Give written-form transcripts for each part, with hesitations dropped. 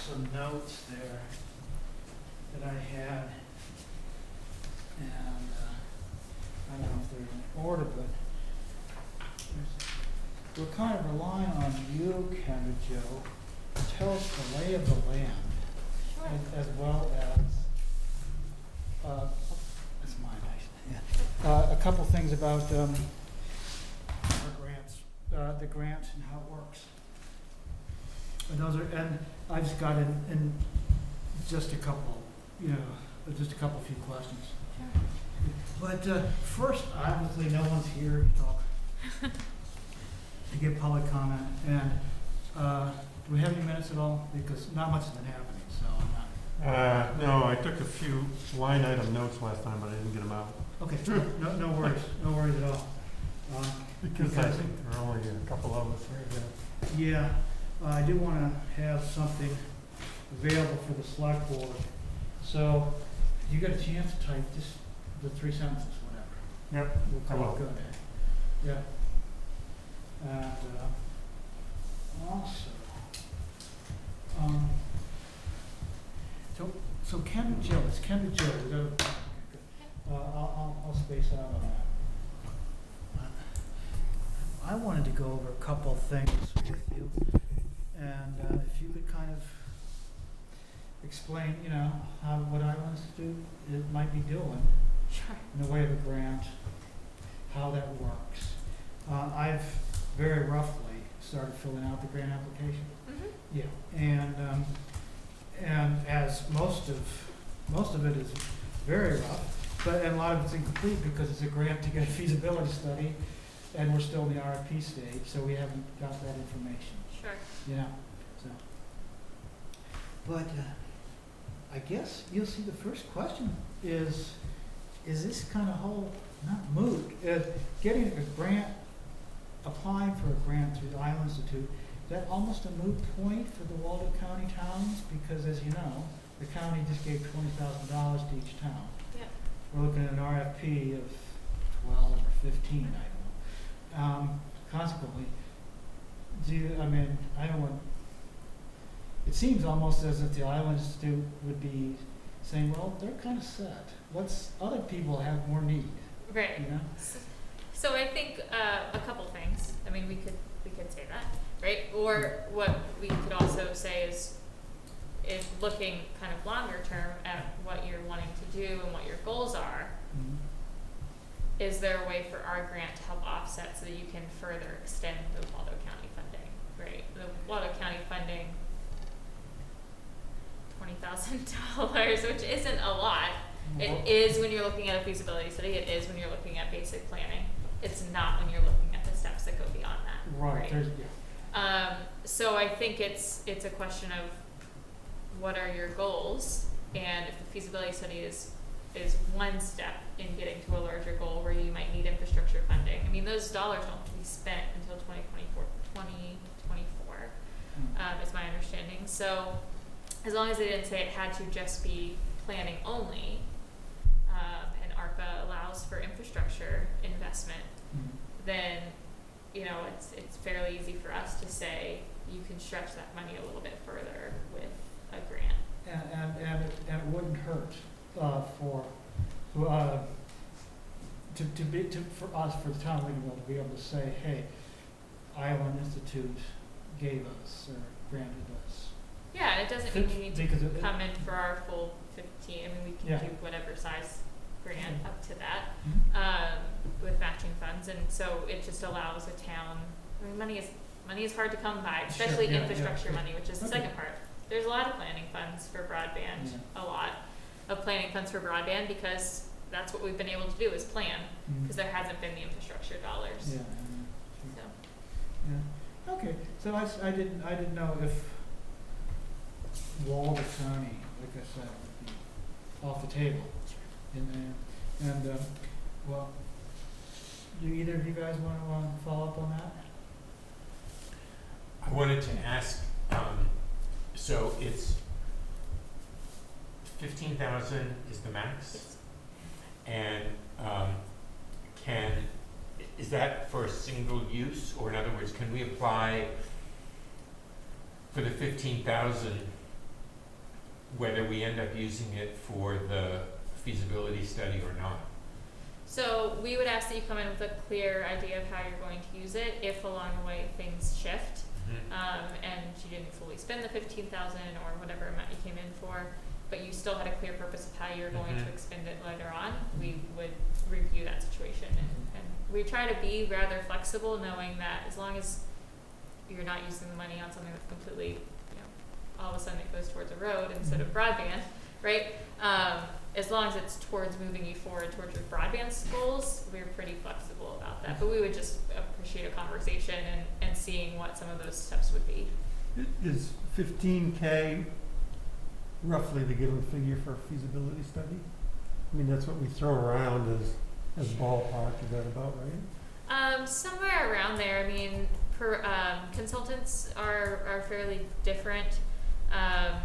some notes there that I had, and I don't know if they're in order, but we're kind of relying on you, Ken and Joe, to tell us the lay of the land, Sure. as well as, that's mine, actually, a couple things about our grants, the grant and how it works. And those are, and I just got in just a couple, just a couple few questions. Sure. But first, obviously, no one's here to talk, to give public comment. And do we have any minutes at all? Because not much has been happening, so I'm not. No, I took a few line item notes last time, but I didn't get them out. Okay, no worries, no worries at all. Because I think there are only a couple of us right now. Yeah, I do want to have something available for the select board. So, if you get a chance to type just the 3 sentences, whatever. Yep, We'll I call will. it good. Yeah. And also, so Ken and Jill, it's Ken and Jill. Is that okay, good. I'll space out on that. I wanted to go over a couple of things with you, and if you could kind of explain, what Islands it might be doing Sure. in the way of a grant, how that works. I've very roughly started filling out the grant application. Mm-hmm. Yeah, and as most of it is very rough, and a lot of it's incomplete because it's a grant to get a feasibility study, and we're still in the RFP stage, so we haven't got that information. Sure. So. But I guess you'll see the first question is this kind of whole, not moot, getting a grant, applying for a grant through the Island Institute, is that almost a moot point for the Waldo County towns? Because as you know, the county just gave $20,000 to each town. Yep. We're looking at an RFP of 12 or 15, I don't know. Consequently, I don't want, it seems almost as if the Island Institute would be saying, well, they're kind of set. Other people have more need, Right. you know? So I think a couple things. I mean, we could say that, right? Or what we could also say is looking kind of longer term at what you're wanting to do and what your goals are. Mhm. Is there a way for our grant to help offset so that you can further extend the Waldo County funding, right? The Waldo County funding, $20,000, which isn't a lot. It is when you're looking at a feasibility study. It is when you're looking at basic planning. It's not when you're looking at the steps that go beyond that. Right. Right? So I think it's a question of what are your goals, and if the feasibility study is one step in getting to a larger goal where you might need infrastructure funding. I mean, those dollars don't have to be spent until 2024, is my understanding. So as long as they didn't say it had to just be planning only, and ARPA allows for infrastructure investment, then it's fairly easy for us to say you can stretch that money a little bit further with a grant. And it wouldn't hurt for us, for the town of Lincolnville, to be able to say, hey, Island Institute gave us or granted us. Yeah, and it doesn't mean you need to Because it- come in for our full 15. I mean, we can Yeah. do whatever size grant up to that Mhm. with matching funds, and so it just allows a town. I mean, money is hard to come by, especially Sure, yeah, infrastructure yeah. money, which is the Okay. second part. There's a lot of planning funds for broadband, Yeah. a lot of planning funds for broadband, because that's what we've been able to do is plan, because there hasn't been the infrastructure dollars. Yeah. So. Yeah. Okay. So I didn't know if Waldo County, like I said, would be off the table. Well, do either of you guys want to follow up on that? I wanted to ask, so it's 15,000 is the max, and is that for a single use, or in other words, can we apply for the 15,000 whether we end up using it for the feasibility study or not. So we would ask that you come in with a clear idea of how you're going to use it if along the way things shift, and you didn't fully spend the 15,000 or whatever amount you came in for, but you still had a clear purpose of how you're going to expend it later on. We would review that situation, and we try to be rather flexible, knowing that as long as you're not using the money on something that's completely, you know, all of a sudden it goes towards a road instead of broadband, right? As long as it's towards moving you forward towards your broadband goals, we're pretty flexible about that. But we would just appreciate a conversation and seeing what some of those steps would be. Is 15K roughly the given figure for a feasibility study? I mean, that's what we throw around as ballpark, is that about right? Somewhere around there. I mean, consultants are fairly different. I've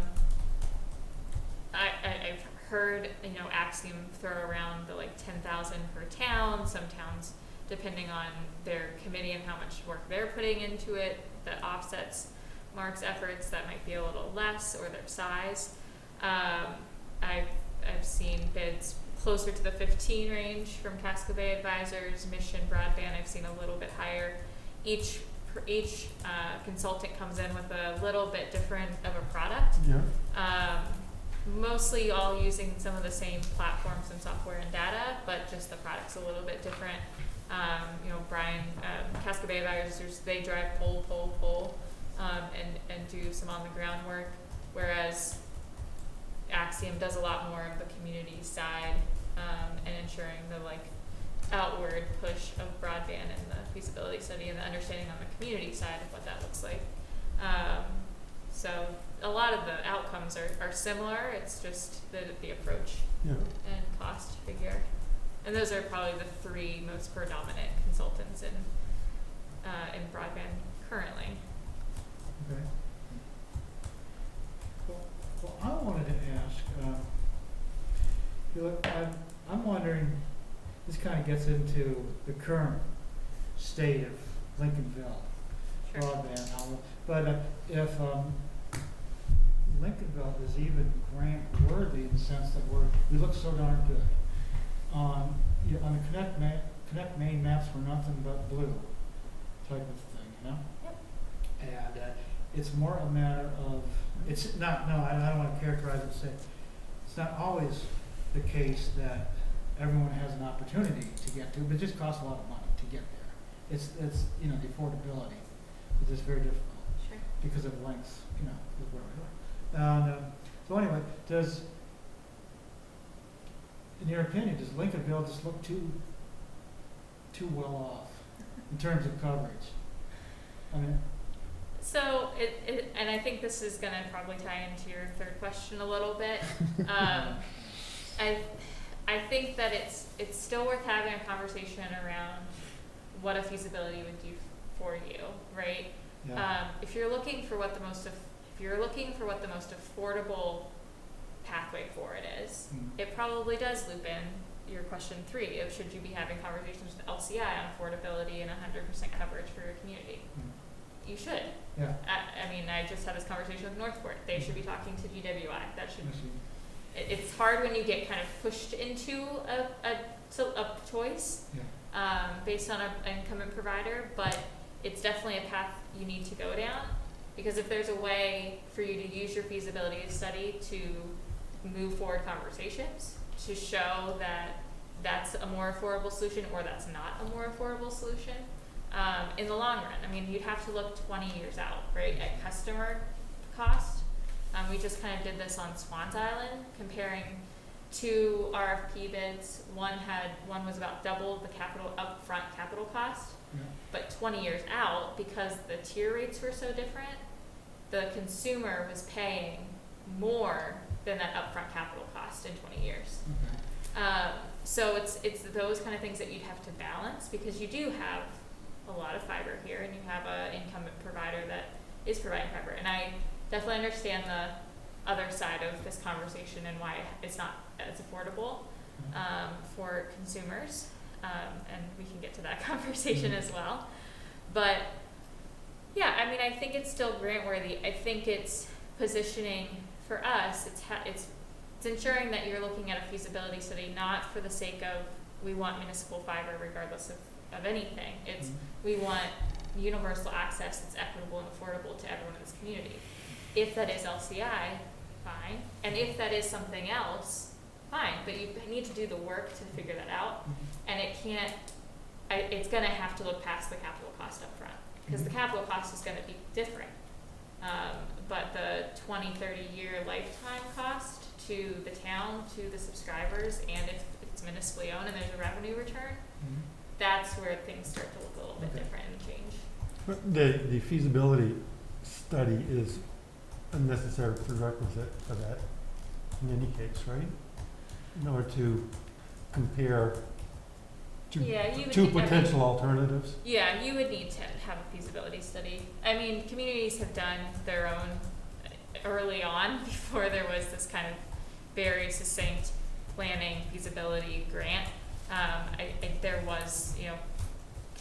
heard, you know, Axiom throw around the like 10,000 per town. Some towns, depending on their committee and how much work they're putting into it, that offsets Mark's efforts, that might be a little less, or their size. I've seen bids closer to the 15 range from Casco Bay Advisors. Mission Broadband, I've seen a little bit higher. Each consultant comes in with a little bit different of a product. Yeah. Mostly all using some of the same platforms and software and data, but just the product's a little bit different. You know, Brian, Casco Bay Advisors, they drive pull, and do some on the ground work, whereas Axiom does a lot more of the community side, and ensuring the like outward push of broadband and the feasibility study and the understanding on the community side of what that looks like. So a lot of the outcomes are similar. It's just the approach and cost figure. And those are probably the three most predominant consultants in broadband currently. Okay. Well, I wanted to ask, you know, I'm wondering, this kind of gets into the current state of Lincolnville broadband, but if Lincolnville is even grant worthy in the sense that we look so darn good on the Connect Main maps, we're nothing but blue type of thing, you know. Yep. And it's more a matter of, it's not, no, I don't want to characterize it, say it's not always the case that everyone has an opportunity to get to, but it just costs a lot of money to get there. It's you know, the affordability is just very difficult. Sure. Because of lengths, you know, with where we are. And so anyway, in your opinion, does Lincolnville just look too well off in terms of coverage? I mean, so and I think this is going to probably tie into your third question a little bit. I think that it's still worth having a conversation around what a feasibility would do for you, right? yeah. If you're looking for what the most affordable pathway for it is, it probably does loop in your question 3 of should you be having conversations with LCI on affordability and 100% coverage for your community. You should. Yeah. I mean, I just had this conversation with Northport. They should be talking to GWI. That should. It's hard when you get kind of pushed into a choice based on an incumbent provider, but it's definitely a path you need to go down, because if there's a way for you to use your feasibility study to move forward conversations, to show that that's a more affordable solution or that's not a more affordable solution, in the long run. I mean, you'd have to look 20 years out, right, at customer cost. We just kind of did this on Swans Island, comparing 2 RFP bids. One was about double the upfront capital cost, but 20 years out, because the tier rates were so different, the consumer was paying more than that upfront capital cost in 20 years. So it's those kind of things that you'd have to balance, because you do have a lot of fiber here, and you have an incumbent provider that is providing fiber. And I definitely understand the other side of this conversation and why it's not as affordable for consumers, and we can get to that conversation as well. But yeah, I mean, I think it's still grant worthy. I think it's positioning for us, it's ensuring that you're looking at a feasibility study not for the sake of we want municipal fiber regardless of anything. It's we want universal access that's equitable and affordable to everyone in this community. If that is LCI, fine. And if that is something else, fine. But you need to do the work to figure that out. And it's going to have to look past the capital cost up front. Because the capital cost is going to be different. But the 20, 30-year lifetime cost to the town, to the subscribers, and if it's municipally owned and there's a revenue return, that's where things start to look a little bit different and change. But the feasibility study is a necessary prerequisite for that in any case, right? In order to compare two potential alternatives. Yeah, you would need to have a feasibility study. I mean, communities have done their own early on before there was this kind of very succinct planning feasibility grant. I think there was,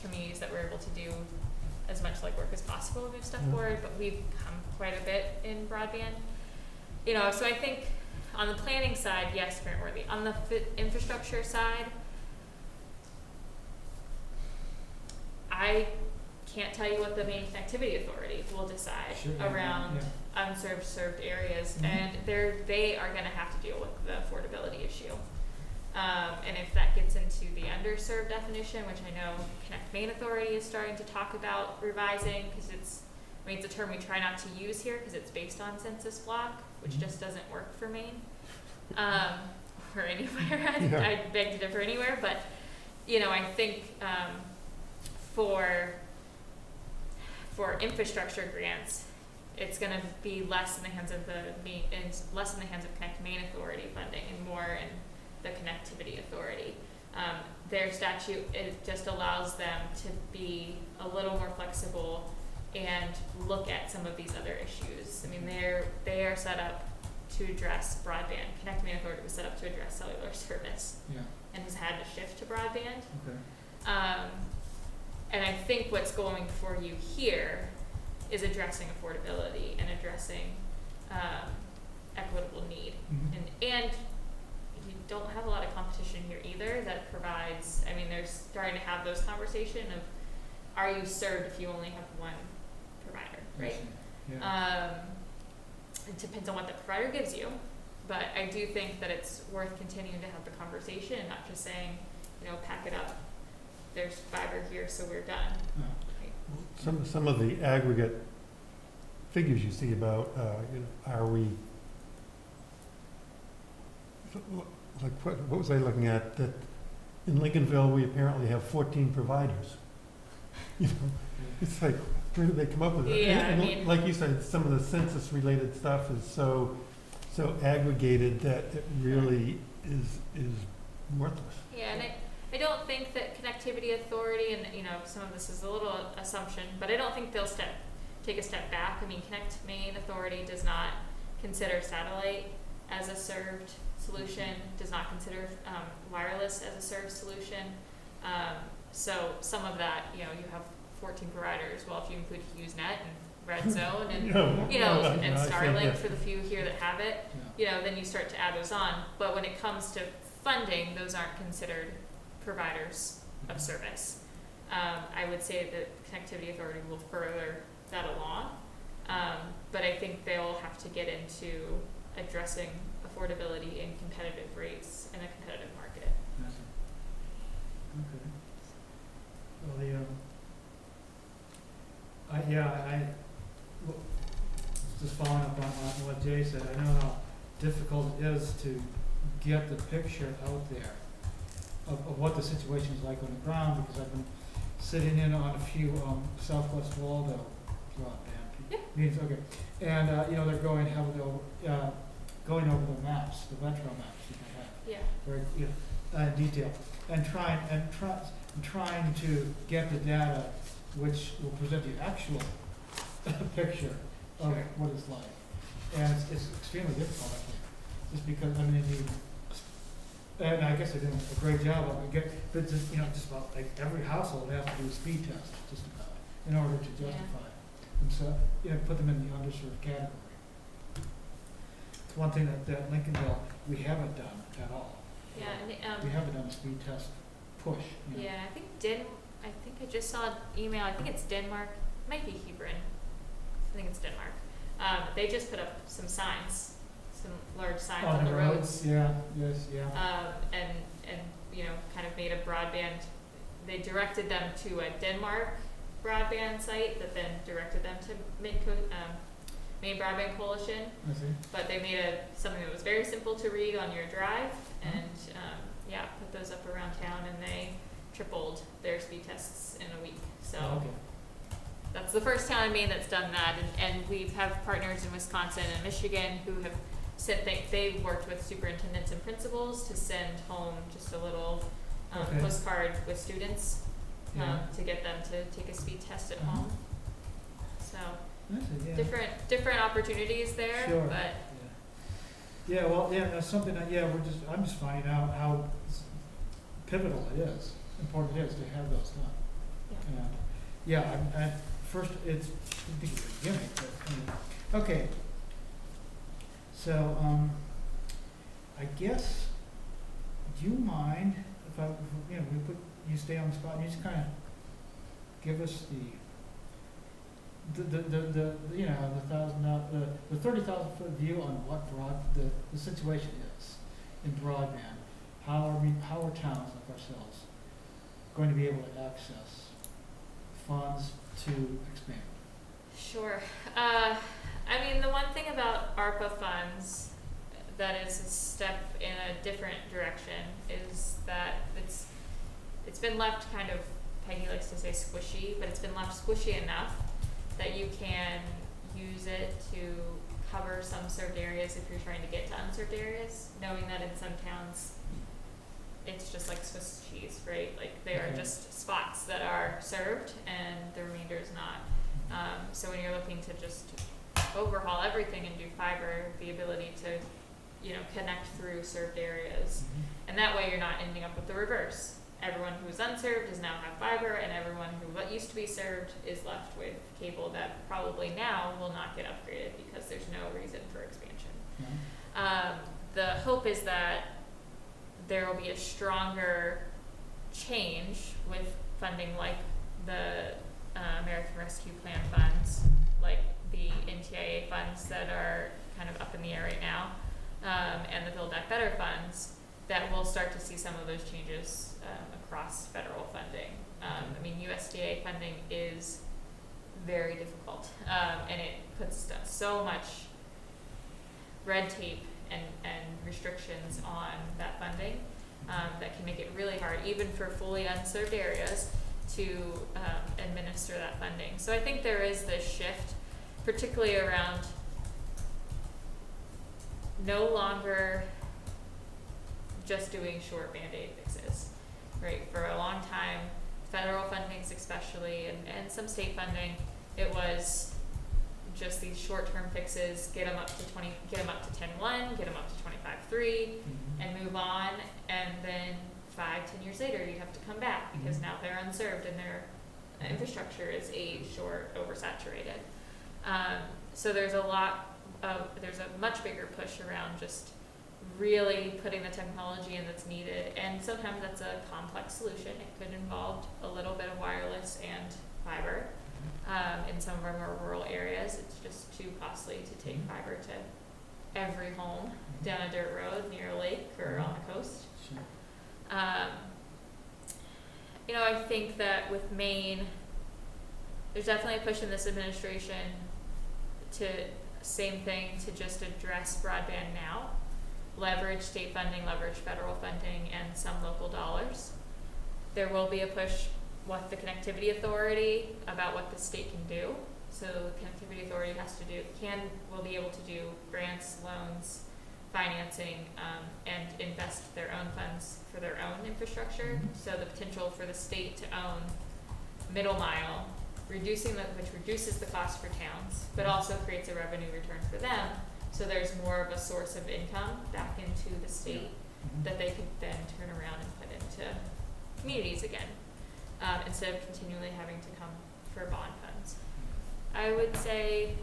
communities that were able to do as much legwork as possible to move stuff forward, but we've come quite a bit in broadband. So I think on the planning side, yes, grant worthy. On the infrastructure side, I can't tell you what the main connectivity authority will decide around unserved areas, and they are going to have to deal with the affordability issue. And if that gets into the underserved definition, which I know Connect Maine Authority is starting to talk about revising, because it's a term we try not to use here because it's based on census block, which just doesn't work for Maine or anywhere. I beg to differ anywhere, but I think for infrastructure grants, it's going to be less in the hands of Connect Maine Authority funding and more in the Connectivity Authority. Their statute, it just allows them to be a little more flexible and look at some of these other issues. I mean, they are set up to address broadband. Connect Maine Authority was set up to address cellular service and has had to shift to broadband. And I think what's going for you here is addressing affordability and addressing equitable need. And you don't have a lot of competition here either that provides, they're starting to have those conversations of, are you served if you only have one provider, right? It depends on what the provider gives you, but I do think that it's worth continuing to have the conversation and not just saying, pack it up. There's fiber here, so we're done. Right? Some of the aggregate figures you see about, are we, like what was I looking at? That in Lincolnville we apparently have 14 providers. It's like, where did they come up with it? And like you said, some of the census-related stuff is so aggregated that it really is worthless. Yeah, and I don't think that Connectivity Authority, and some of this is a little assumption, but I don't think they'll take a step back. Connect Maine Authority does not consider satellite as a served solution, does not consider wireless as a served solution. So some of that, you have 14 providers. Well, if you include HughesNet and Red Zone and and Starlink for the few here that have it, then you start to add those on. But when it comes to funding, those aren't considered providers of service. I would say that Connectivity Authority will further that along, but I think they'll have to get into addressing affordability and competitive rates in a competitive market. Okay. Well, just following up on what Jay said, I know how difficult it is to get the picture out there of what the situation is like on the ground, because I've been sitting in on a few Southwest Waldo broadband meetings. Okay, and they're going over the maps, the metro maps that they have. Very detailed, and trying to get the data which will present the actual picture of what it's like, and it's extremely difficult, I think, just because and I guess they're doing a great job of it. But just about like every household has to do a speed test just about in order to justify it, and so put them in the underserved category. It's one thing that Lincolnville, we haven't done at all. Yeah, We haven't done a speed test push, you know. yeah, I think I just saw an email, I think it's Denmark, it might be Hebron, I think it's Denmark. They just put up some signs, some large signs on the roads. Yeah, yes, yeah. And, you know, kind of made a broadband, they directed them to a Denmark broadband site that then directed them to Midcoast, Maine Broadband Coalition. I see. But they made something that was very simple to read on your drive, and yeah, put those up around town, and they tripled their speed tests in a week. So Okay. that's the first town in Maine that's done that, and we have partners in Wisconsin and Michigan who have sent they've worked with superintendents and principals to send home just a little Okay. postcard with students Yeah. to get them to take a speed test at Uh-huh. home. So I see, yeah. different opportunities there, Sure. but Yeah, well, yeah, that's something that, yeah, I'm just finding out how pivotal it is, important it is to have those done. yeah. Yeah, I first, it's, I think it's a gimmick, but, I mean, okay. So, I guess, do you mind if you know, you stay on the spot, and you just kinda give us the you know, the 30,000 foot view on what the situation is in broadband. How are towns like ourselves going to be able to access funds to expand? Sure. I mean, the one thing about ARPA funds that is a step in a different direction is that it's been left kind of, Peggy likes to say squishy, but it's been left squishy enough that you can use it to cover some served areas if you're trying to get to unserved areas, knowing that in some towns it's just like Swiss cheese, right? Like they are Okay. just spots that are served and the remainder is not. So when you're looking to just overhaul everything and do fiber, the ability to, you know, connect through served areas, and that way you're not ending up with the reverse. Everyone who's unserved does now have fiber, and everyone who what used to be served is left with cable that probably now will not get upgraded because there's no reason for expansion. Yeah. The hope is that there will be a stronger change with funding like the American Rescue Plan funds, like the NTIA funds that are kind of up in the air right now, and the Build Back Better funds, that we'll start to see some of those changes across federal funding. I mean, USDA funding is very difficult, and it puts so much red tape and restrictions on that funding that can make it really hard, even for fully unserved areas, to administer that funding. So I think there is this shift, particularly around no longer just doing short Band-Aid fixes, right? For a long time, federal fundings especially, and some state funding, it was just these short-term fixes, get them up to 10.1, get them up to 25.3, and move on, and then 5-10 years later you have to come back because now they're unserved and their infrastructure is aged or oversaturated. So there's a much bigger push around just really putting the technology in that's needed, and sometimes that's a complex solution. It could involve a little bit of wireless and fiber. In some of our more rural areas, it's just too costly to take fiber to every home down a dirt road near a lake or on the coast. Sure. You know, I think that with Maine, there's definitely a push in this administration to, same thing, to just address broadband now, leverage state funding, leverage federal funding, and some local dollars. There will be a push with the Connectivity Authority about what the state can do. So the Connectivity Authority will be able to do grants, loans, financing, and invest their own funds for their own infrastructure. So the potential for the state to own middle mile, which reduces the cost for towns, but also creates a revenue return for them. So there's more of a source of income back into the state that they could then turn around and put into communities again, instead of continually having to come for bond funds. I would say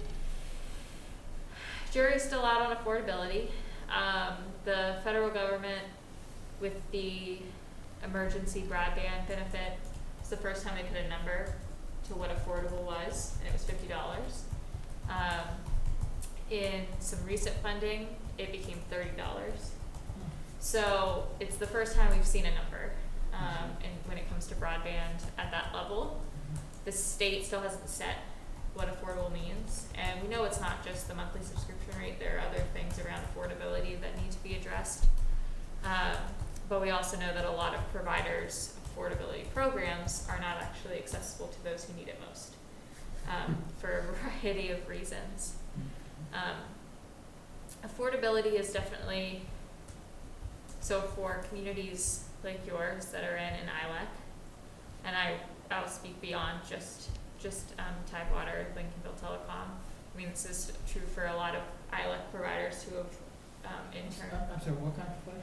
jury's still out on affordability. The federal government, with the emergency broadband benefit, it's the first time they put a number to what affordable was, and it was $50. In some recent funding, it became $30. So it's the first time we've seen a number, and when it comes to broadband at that level. The state still hasn't set what affordable means, and we know it's not just the monthly subscription rate. There are other things around affordability that need to be addressed. But we also know that a lot of providers' affordability programs are not actually accessible to those who need it most, for a variety of reasons. Affordability is definitely, so for communities like yours that are in ILEC, and I'll speak beyond just Tidewater, Lincolnville Telecom. I mean, this is true for a lot of ILEC providers who have interned. I'm sorry, what kind of play?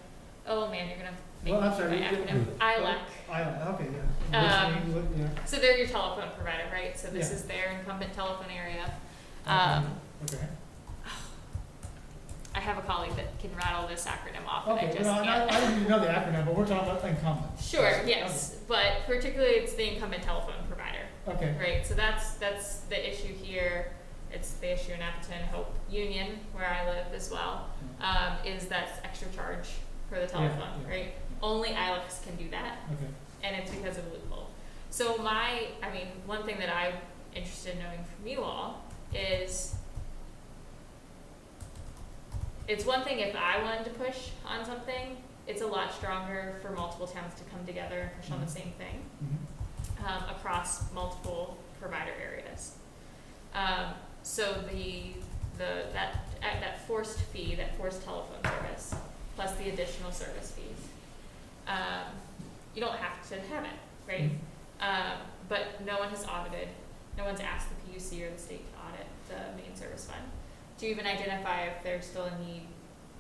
Oh man, you're gonna make Well, I'm me sorry, my you acronym. ILEC. Okay, yeah. Yeah. So they're your telephone provider, right? So this Yeah. is their incumbent telephone area. Okay. I have a colleague that can rattle this acronym off, and I Okay, just well, can't. I didn't even know the acronym, but we're talking about incumbent. Sure, yes, but particularly it's the incumbent telephone provider, Okay. right? So that's the issue here. It's the issue in Appleton, Hope Union, where I live as well, is that extra charge for the telephone, Yeah. right? Only ILECs can do that, Okay. and it's because of a loophole. So one thing that I'm interested in knowing from you all is, it's one thing if I wanted to push on something, it's a lot stronger for multiple towns to come together and push on the same thing, across multiple provider areas. So that forced fee, that forced telephone service, plus the additional service fees, you don't have to have it, right? But no one has audited, no one's asked the PUC or the state to audit the main service fund to even identify if there's still a need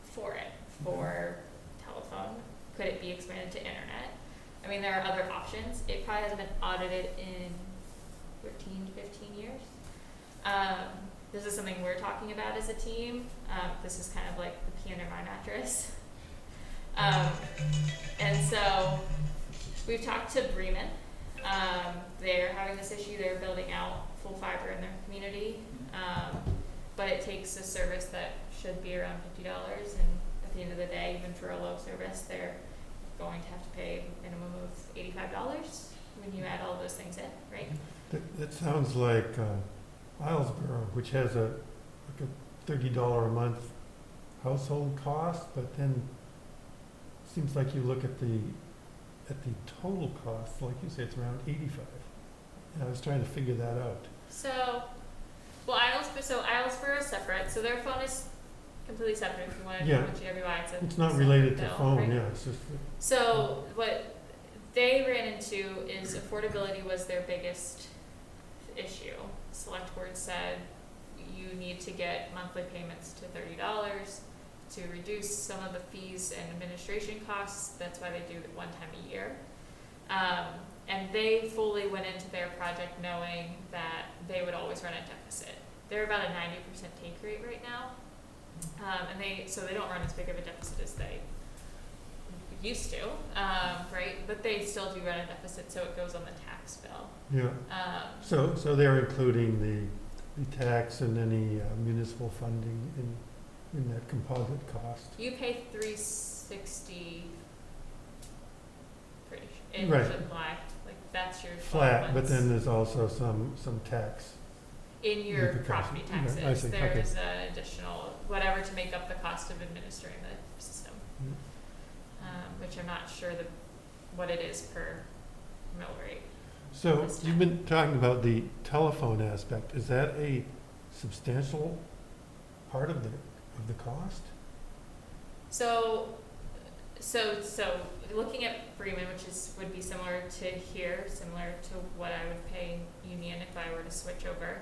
for it, for telephone. Could it be expanded to internet? I mean, there are other options. It probably hasn't been audited in 13 to 15 years. This is something we're talking about as a team. This is kind of like the pee under my mattress. And so we've talked to Bremen. They're having this issue. They're building out full fiber in their community. But it takes a service that should be around $50, and at the end of the day, even for a low service, they're going to have to pay a minimum of $85 when you add all those things in, right? That sounds like Islesboro, which has a $30 a month household cost, but then it seems like you look at the total cost, like you say, it's around $85. And I was trying to figure that out. So Islesboro is separate, so their phone is completely separate. If you want to do GWI, it's not related to bill, phone, right? yeah. It's just So what they ran into is affordability was their biggest issue. Select Board said you need to get monthly payments to $30 to reduce some of the fees and administration costs. That's why they do it one time a year. And they fully went into their project knowing that they would always run a deficit. They're about a 90% take rate right now. And they don't run as big of a deficit as they used to, right? But they still do run a deficit, so it goes on the tax bill. yeah. So they're including the tax and any municipal funding in that composite cost. You pay $360 in Right. July. Like that's your Flat, but 12 then months. there's also some tax. In your With the property cost. taxes, I see. Okay. there's an additional whatever to make up the cost of administering the system, which I'm not sure what it is per mill rate. So This you've been talking about the telephone aspect. Is that a substantial part of the cost? So looking at Bremen, which would be similar to here, similar to what I would pay Union if I were to switch over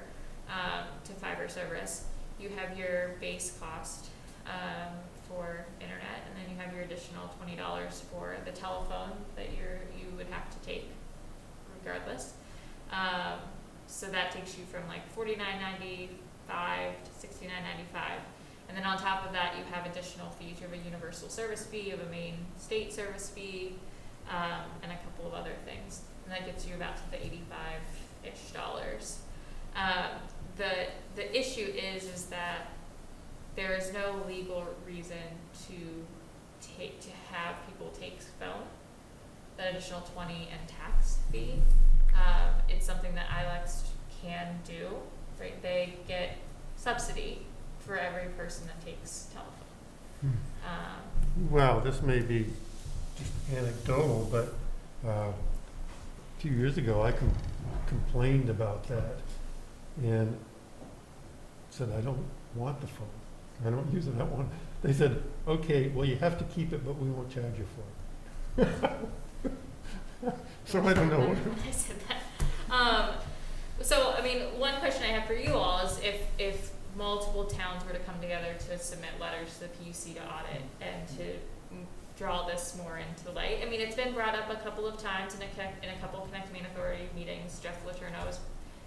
to fiber service, you have your base cost for internet, and then you have your additional $20 for the telephone that you would have to take regardless. So that takes you from like $49.95 to $69.95. And then on top of that, you have additional fees. You have a universal service fee, you have a main state service fee, and a couple of other things. And that gets you about to the $85-ish. The issue is that there is no legal reason to have people take phone, that additional 20 and tax fee. It's something that ILEX can do, right? They get subsidy for every person that takes telephone. Well, this may be just anecdotal, but a few years ago I complained about that and said, I don't want the phone. I don't use it. I want. They said, okay, well, you have to keep it, but we won't charge you for it. So I don't know. I said that. So, I mean, one question I have for you all is if multiple towns were to come together to submit letters to the PUC to audit and to draw this more into the light. I mean, it's been brought up a couple of times in a couple of Connect Maine Authority meetings. Jeff Letourneau has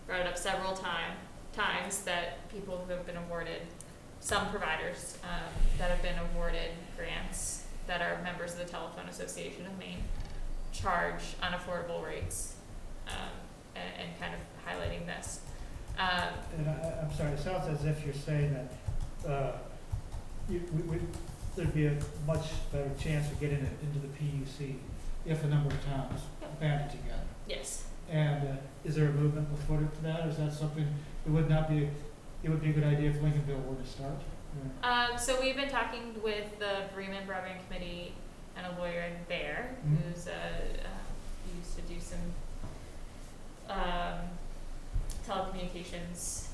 brought it up several times that people who have been awarded, some providers that have been awarded grants that are members of the Telephone Association of Maine charge unaffordable rates, and kind of highlighting this. And I'm sorry, it sounds as if you're saying that there'd be a much better chance of getting it into the PUC if a number of towns banded together. Yes. And is there a movement afoot to that, or is that something, it would be a good idea if Lincolnville were to start? So we've been talking with the Bremen Broadband Committee and a lawyer there who's used to do some telecommunications.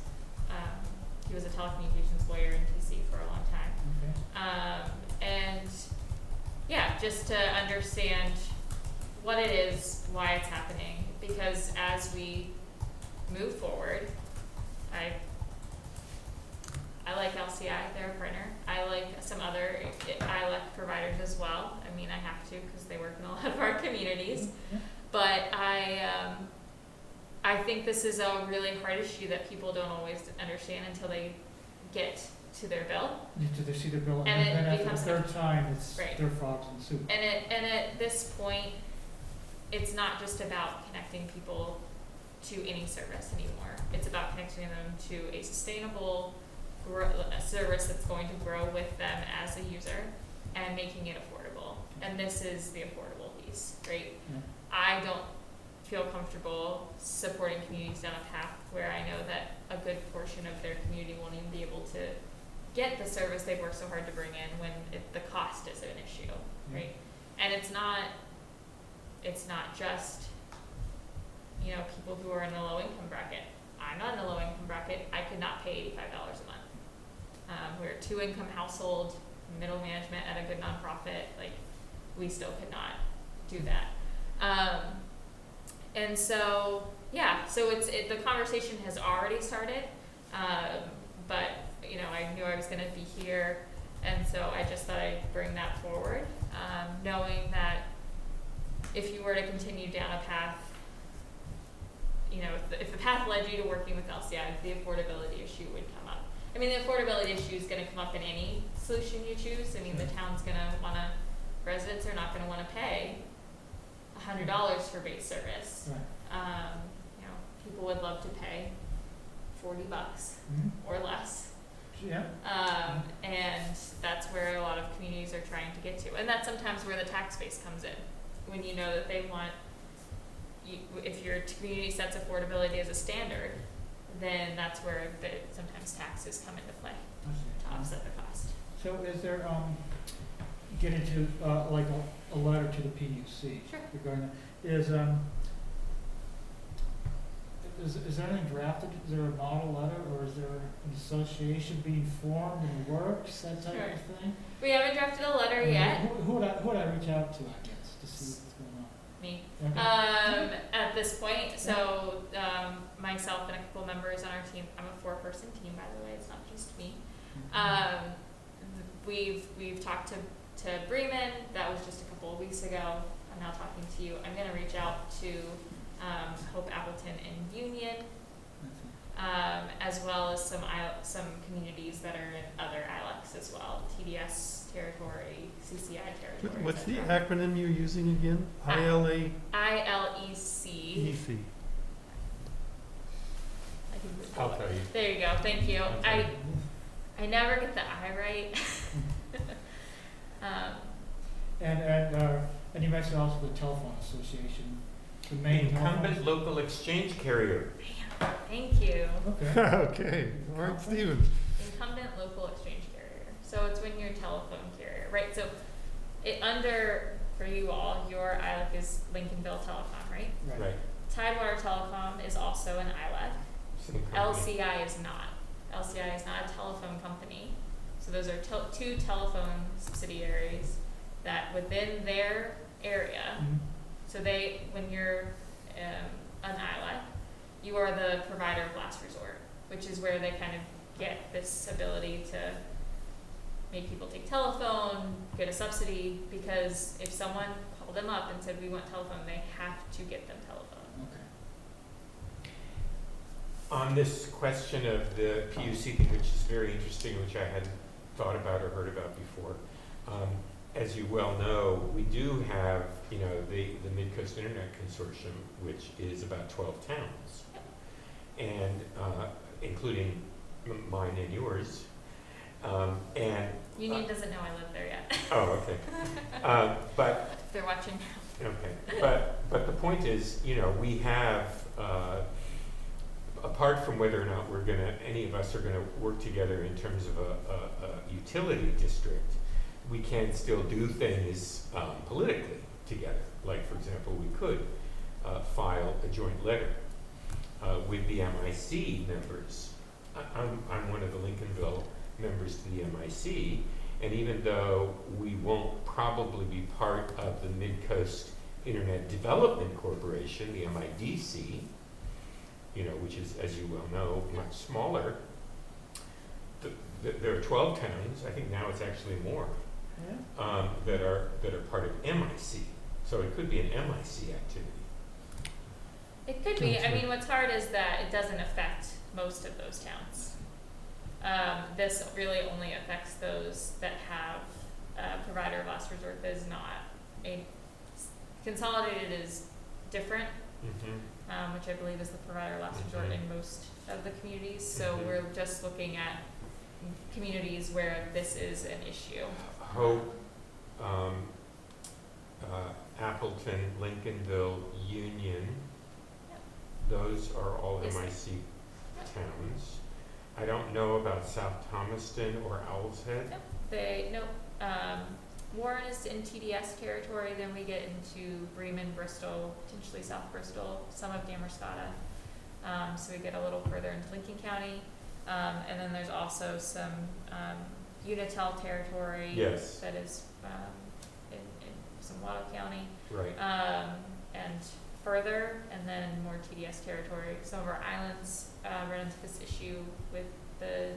He was a telecommunications lawyer in DC for a long time. Okay. And yeah, just to understand what it is, why it's happening, because as we move forward, I like LCI, they're a partner. I like some other ILEC providers as well. I mean, I have to because they work in a lot of our communities. But I think this is a really hard issue that people don't always understand until they get to their bill. Until they see their bill, And then it after the becomes third time, it's right. their frogs in the soup. And at this point, it's not just about connecting people to any service anymore. It's about connecting them to a sustainable a service that's going to grow with them as a user and making it affordable. And this is the affordable piece, right? Yeah. I don't feel comfortable supporting communities down a path where I know that a good portion of their community won't even be able to get the service they've worked so hard to bring in when the cost is an issue, right? And it's not just, people who are in the low income bracket. I'm not in the low income bracket. I could not pay $85 a month. We're a 2-income household, middle management at a good nonprofit. Like, we still could not do that. And so, the conversation has already started. But, I knew I was going to be here. And so I just thought I'd bring that forward, knowing that if you were to continue down a path, if the path led you to working with LCI, the affordability issue would come up. I mean, the affordability issue is going to come up in any solution you choose. I mean, the town's going to want to, residents are not going to want to pay $100 for base service. Right. People would love to pay $40 or less. Yeah. And that's where a lot of communities are trying to get to. And that's sometimes where the tax base comes in. When you know that they want, if your community sets affordability as a standard, then that's where sometimes taxes come into play to offset the cost. So is there, get into like a letter to the PUC Sure. regarding that? Is there anything drafted? Is there a model letter, or is there an association being formed in the works, that type Sure. of thing? We haven't drafted a letter yet. Who would I reach out to, I guess, to see what's going on? Me. Okay. At this point, so myself and a couple members on our team. I'm a 4-person team, by the way. It's not just me. We've talked to Bremen. That was just a couple of weeks ago. I'm now talking to you. I'm going to reach out to Hope Appleton and Union. as well as some communities that are in other ILECs as well, TDS territory, CCI territory. What's the etc. acronym you're using again? ILEC? ILEC. I can Google I'll it. tell you. There you go. Thank you. I'll tell you. I never get the I right. And you mentioned also the telephone association, the main Incumbent local exchange carrier. Thank you. Okay. Okay, all right, Stephen. Incumbent local exchange carrier. So it's when you're a telephone carrier, right? So for you all, your ILEC is Lincolnville Telecom, right? Right. Tidewater Telecom is also an ILEC. Same company. LCI is not. LCI is not a telephone company. So those are two telephone subsidiaries that within their area, so when you're an ILEC, you are the provider of last resort, which is where they kind of get this ability to make people take telephone, get a subsidy, because if someone called them up and said, we want telephone, they have to get them telephone. Okay. On this question of the PUC thing, which is very interesting, which I hadn't thought about or heard about before, as you well know, we do have, the Midcoast Internet Consortium, which is about 12 towns, and including mine and yours. And Union doesn't know I live there yet. oh, okay. But If they're watching now. okay, but the point is, we have, apart from whether or not any of us are gonna work together in terms of a utility district, we can still do things politically together. Like, for example, we could file a joint letter with the MIC members. I'm one of the Lincolnville members to the MIC, and even though we won't probably be part of the Midcoast Internet Development Corporation, the MIDC, which is, as you well know, much smaller, there are 12 towns, I think now it's actually more, that are part of MIC. So it could be an MIC activity. It could be. I mean, what's hard is that it doesn't affect most of those towns. This really only affects those that have a provider of last resort that is not a consolidated is different, which I believe is the provider of last resort in most of the communities. So we're just looking at communities where this is an issue. Hope, Appleton, Lincolnville, Union, those are all Yes. MIC towns. I don't know about South Thomaston or Owl's Head. Warren is in TDS territory, then we get into Bremen, Bristol, potentially South Bristol, some of Damerscott. So we get a little further into Lincoln County. And then there's also some Unitel territory Yes. that is in some Wattle County. Right. And further, and then more TDS territory. Some of our islands run into this issue with the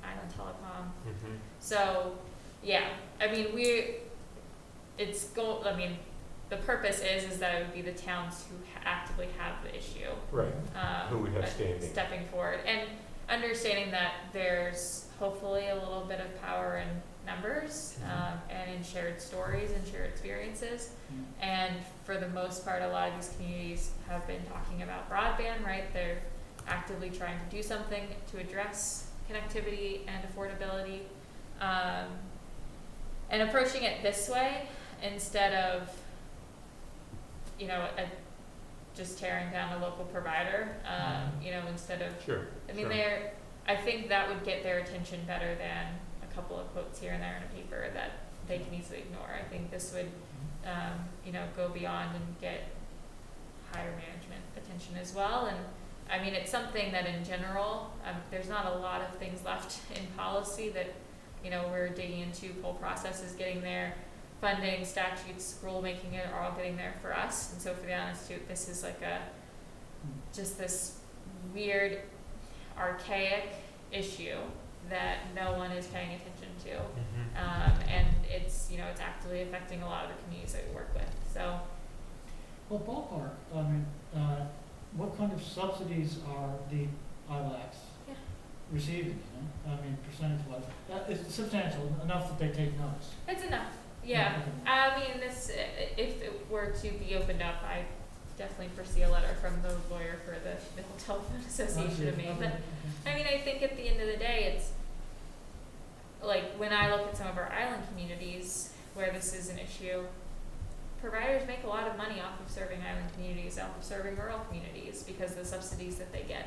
island telecom. So, yeah, I mean, the purpose is that it would be the towns who actively have the issue. Right. Who would have standing. Stepping forward. And understanding that there's hopefully a little bit of power in numbers and in shared stories and shared experiences. And for the most part, a lot of these communities have been talking about broadband, right? They're actively trying to do something to address connectivity and affordability. And approaching it this way instead of, just tearing down a local provider, instead of, Sure. I mean, I think that would get their attention better than a couple of quotes here and there in a paper that they can easily ignore. I think this would, go beyond and get higher management attention as well. And I mean, it's something that in general, there's not a lot of things left in policy that, we're digging into. Whole process is getting there. Funding, statutes, rulemaking are all getting there for us. And so for the Institute, this is like just this weird, archaic issue that no one is paying attention to. And it's, it's actively affecting a lot of the communities that we work with. So, Well, ballpark, I mean, what kind of subsidies are the ILACs Yeah. receiving, I mean, percentage-wise, it's substantial, enough that they take notice. It's enough, yeah. I mean, this, if it were to be opened up, I definitely foresee a letter from the lawyer for the Telephone Association to me. But, I mean, I think at the end of the day, it's, like, when I look at some of our island communities where this is an issue, providers make a lot of money off of serving island communities, off of serving rural communities, because of the subsidies that they get,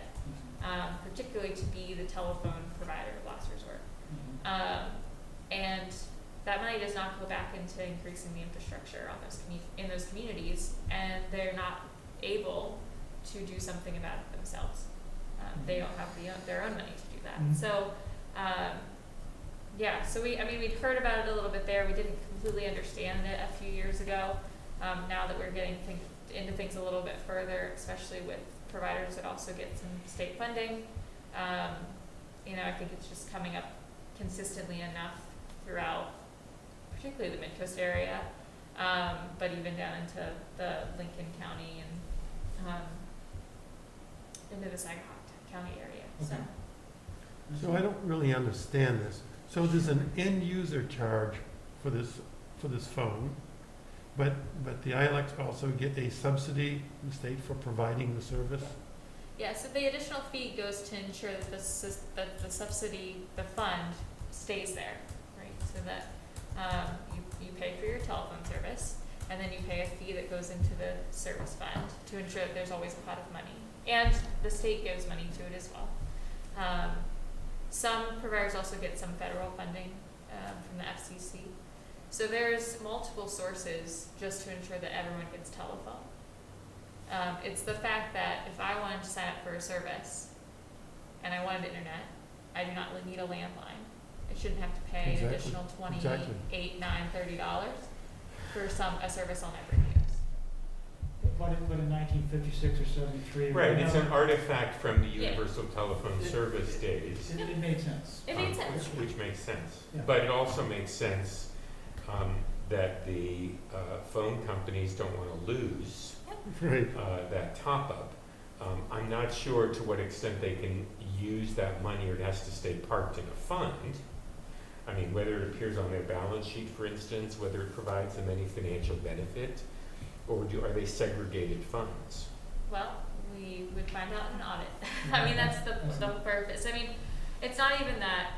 particularly to be the telephone provider of last resort. And that money does not go back into increasing the infrastructure on those in those communities, and they're not able to do something about it themselves. They don't have their own money to do that. So, yeah, so we'd heard about it a little bit there. We didn't completely understand it a few years ago. Now that we're getting into things a little bit further, especially with providers that also get some state funding, I think it's just coming up consistently enough throughout, particularly the Midcoast area, but even down into the Lincoln County and into the Saginaw County area. Okay. So I don't really understand this. So there's an end user charge for this phone, but the ILECs also get a subsidy from the state for providing the service? Yeah, so the additional fee goes to ensure that the subsidy, the fund, stays there, right? So that you pay for your telephone service, and then you pay a fee that goes into the service fund to ensure that there's always a pot of money. And the state gives money to it as well. Some providers also get some federal funding from the FCC. So there's multiple sources just to ensure that everyone gets telephone. It's the fact that if I wanted to sign up for a service and I wanted internet, I do not need a landline. I shouldn't have to pay an additional $28, $9, $30 for a service I'll never use. But in 1956 or 73. Right, it's an artifact from the Universal Telephone Service days. It made sense. It made sense. Which makes sense. Yeah. But it also makes sense that the phone companies don't want to lose Right. that top-up. I'm not sure to what extent they can use that money, or it has to stay parked in a fund. I mean, whether it appears on their balance sheet, for instance, whether it provides them any financial benefit, or are they segregated funds? Well, we would find out in an audit. I mean, that's the purpose. I mean, it's not even that,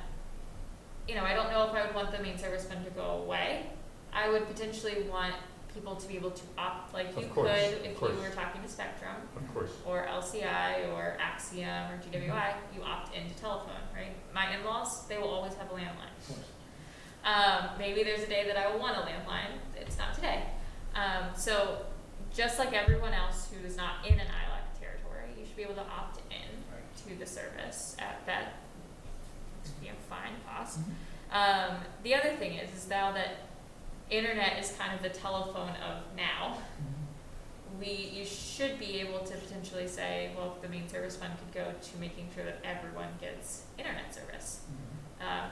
I don't know if I would want the main service fund to go away. I would potentially want people to be able to opt, like you could if you were talking to Spectrum, Of course. or LCI, or Axiom, or GWI, you opt into telephone, right? My in-laws, they will always have a landline. Of course. Maybe there's a day that I will want a landline. It's not today. So just like everyone else who is not in an ILAC territory, you should be able to opt in to the service at that fine cost. The other thing is now that internet is kind of the telephone of now, you should be able to potentially say, well, if the main service fund could go to making sure that everyone gets internet service,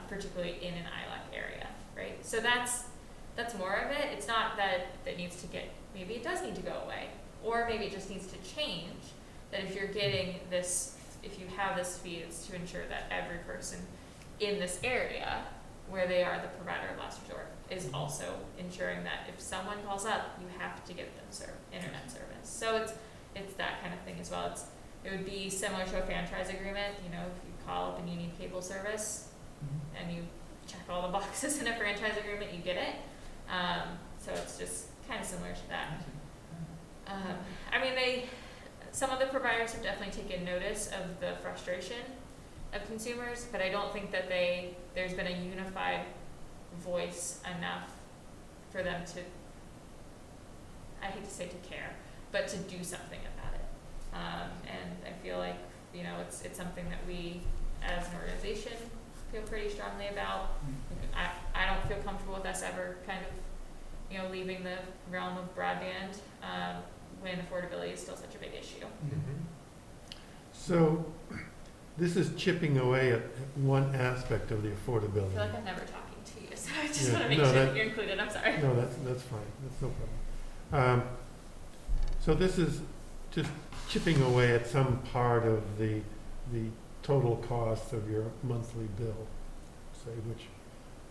particularly in an ILAC area, right? So that's more of it. It's not that needs to maybe it does need to go away, or maybe it just needs to change, that if you're getting this, if you have this fee, it's to ensure that every person in this area where they are the provider of last resort is also ensuring that if someone calls up, you have to get them internet service. So it's that kind of thing as well. It would be similar to a franchise agreement. If you call up and you need cable service and you check all the boxes in a franchise agreement, you get it. So it's just kind of similar to that. Some of the providers have definitely taken notice of the frustration of consumers, but I don't think that there's been a unified voice enough for them to, I hate to say to care, but to do something about it. And I feel like, it's something that we as an organization feel pretty strongly about. I don't feel comfortable with us ever kind of, leaving the realm of broadband when affordability is still such a big issue. So this is chipping away at one aspect of the affordability. I feel like I'm never talking to you, so I just Yeah, want to make no, sure that- that you're included. I'm sorry. No, that's fine. That's no problem. So this is just chipping away at some part of the total cost of your monthly bill, say, which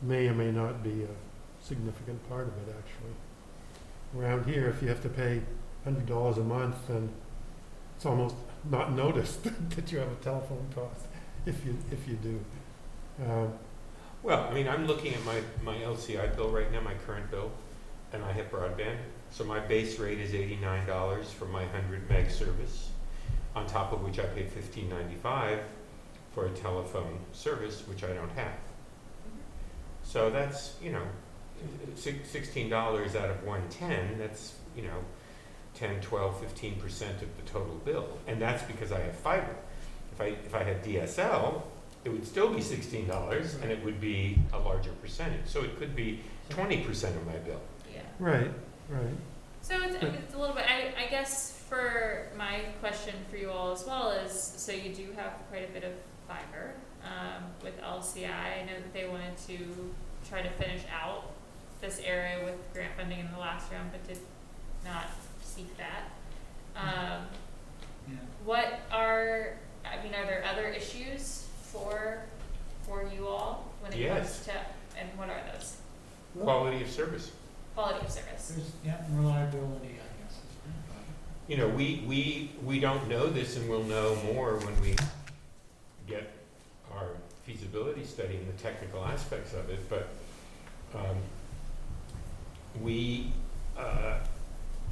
may or may not be a significant part of it, actually. Around here, if you have to pay $100 a month, then it's almost not noticed that you have a telephone cost, if you do. Well, I mean, I'm looking at my LCI bill right now, my current bill, and I have broadband. So my base rate is $89 for my 100 meg service, on top of which I pay $15.95 for a telephone service, which I don't have. So that's, you know, $16 out of 110, that's, you know, 10, 12, 15% of the total bill. And that's because I have fiber. If I had DSL, it would still be $16 and it would be a larger percentage. So it could be 20% of my bill. Yeah. Right. So it's a little bit, I guess for my question for you all as well is, so you do have quite a bit of fiber with LCI. I know that they wanted to try to finish out this area with grant funding in the last round, but did not seek that. What are there other issues for you all when it comes to, and what are those? Quality of service. Quality of service. There's reliability, I guess. You know, we don't know this, and we'll know more when we get our feasibility study and the technical aspects of it, but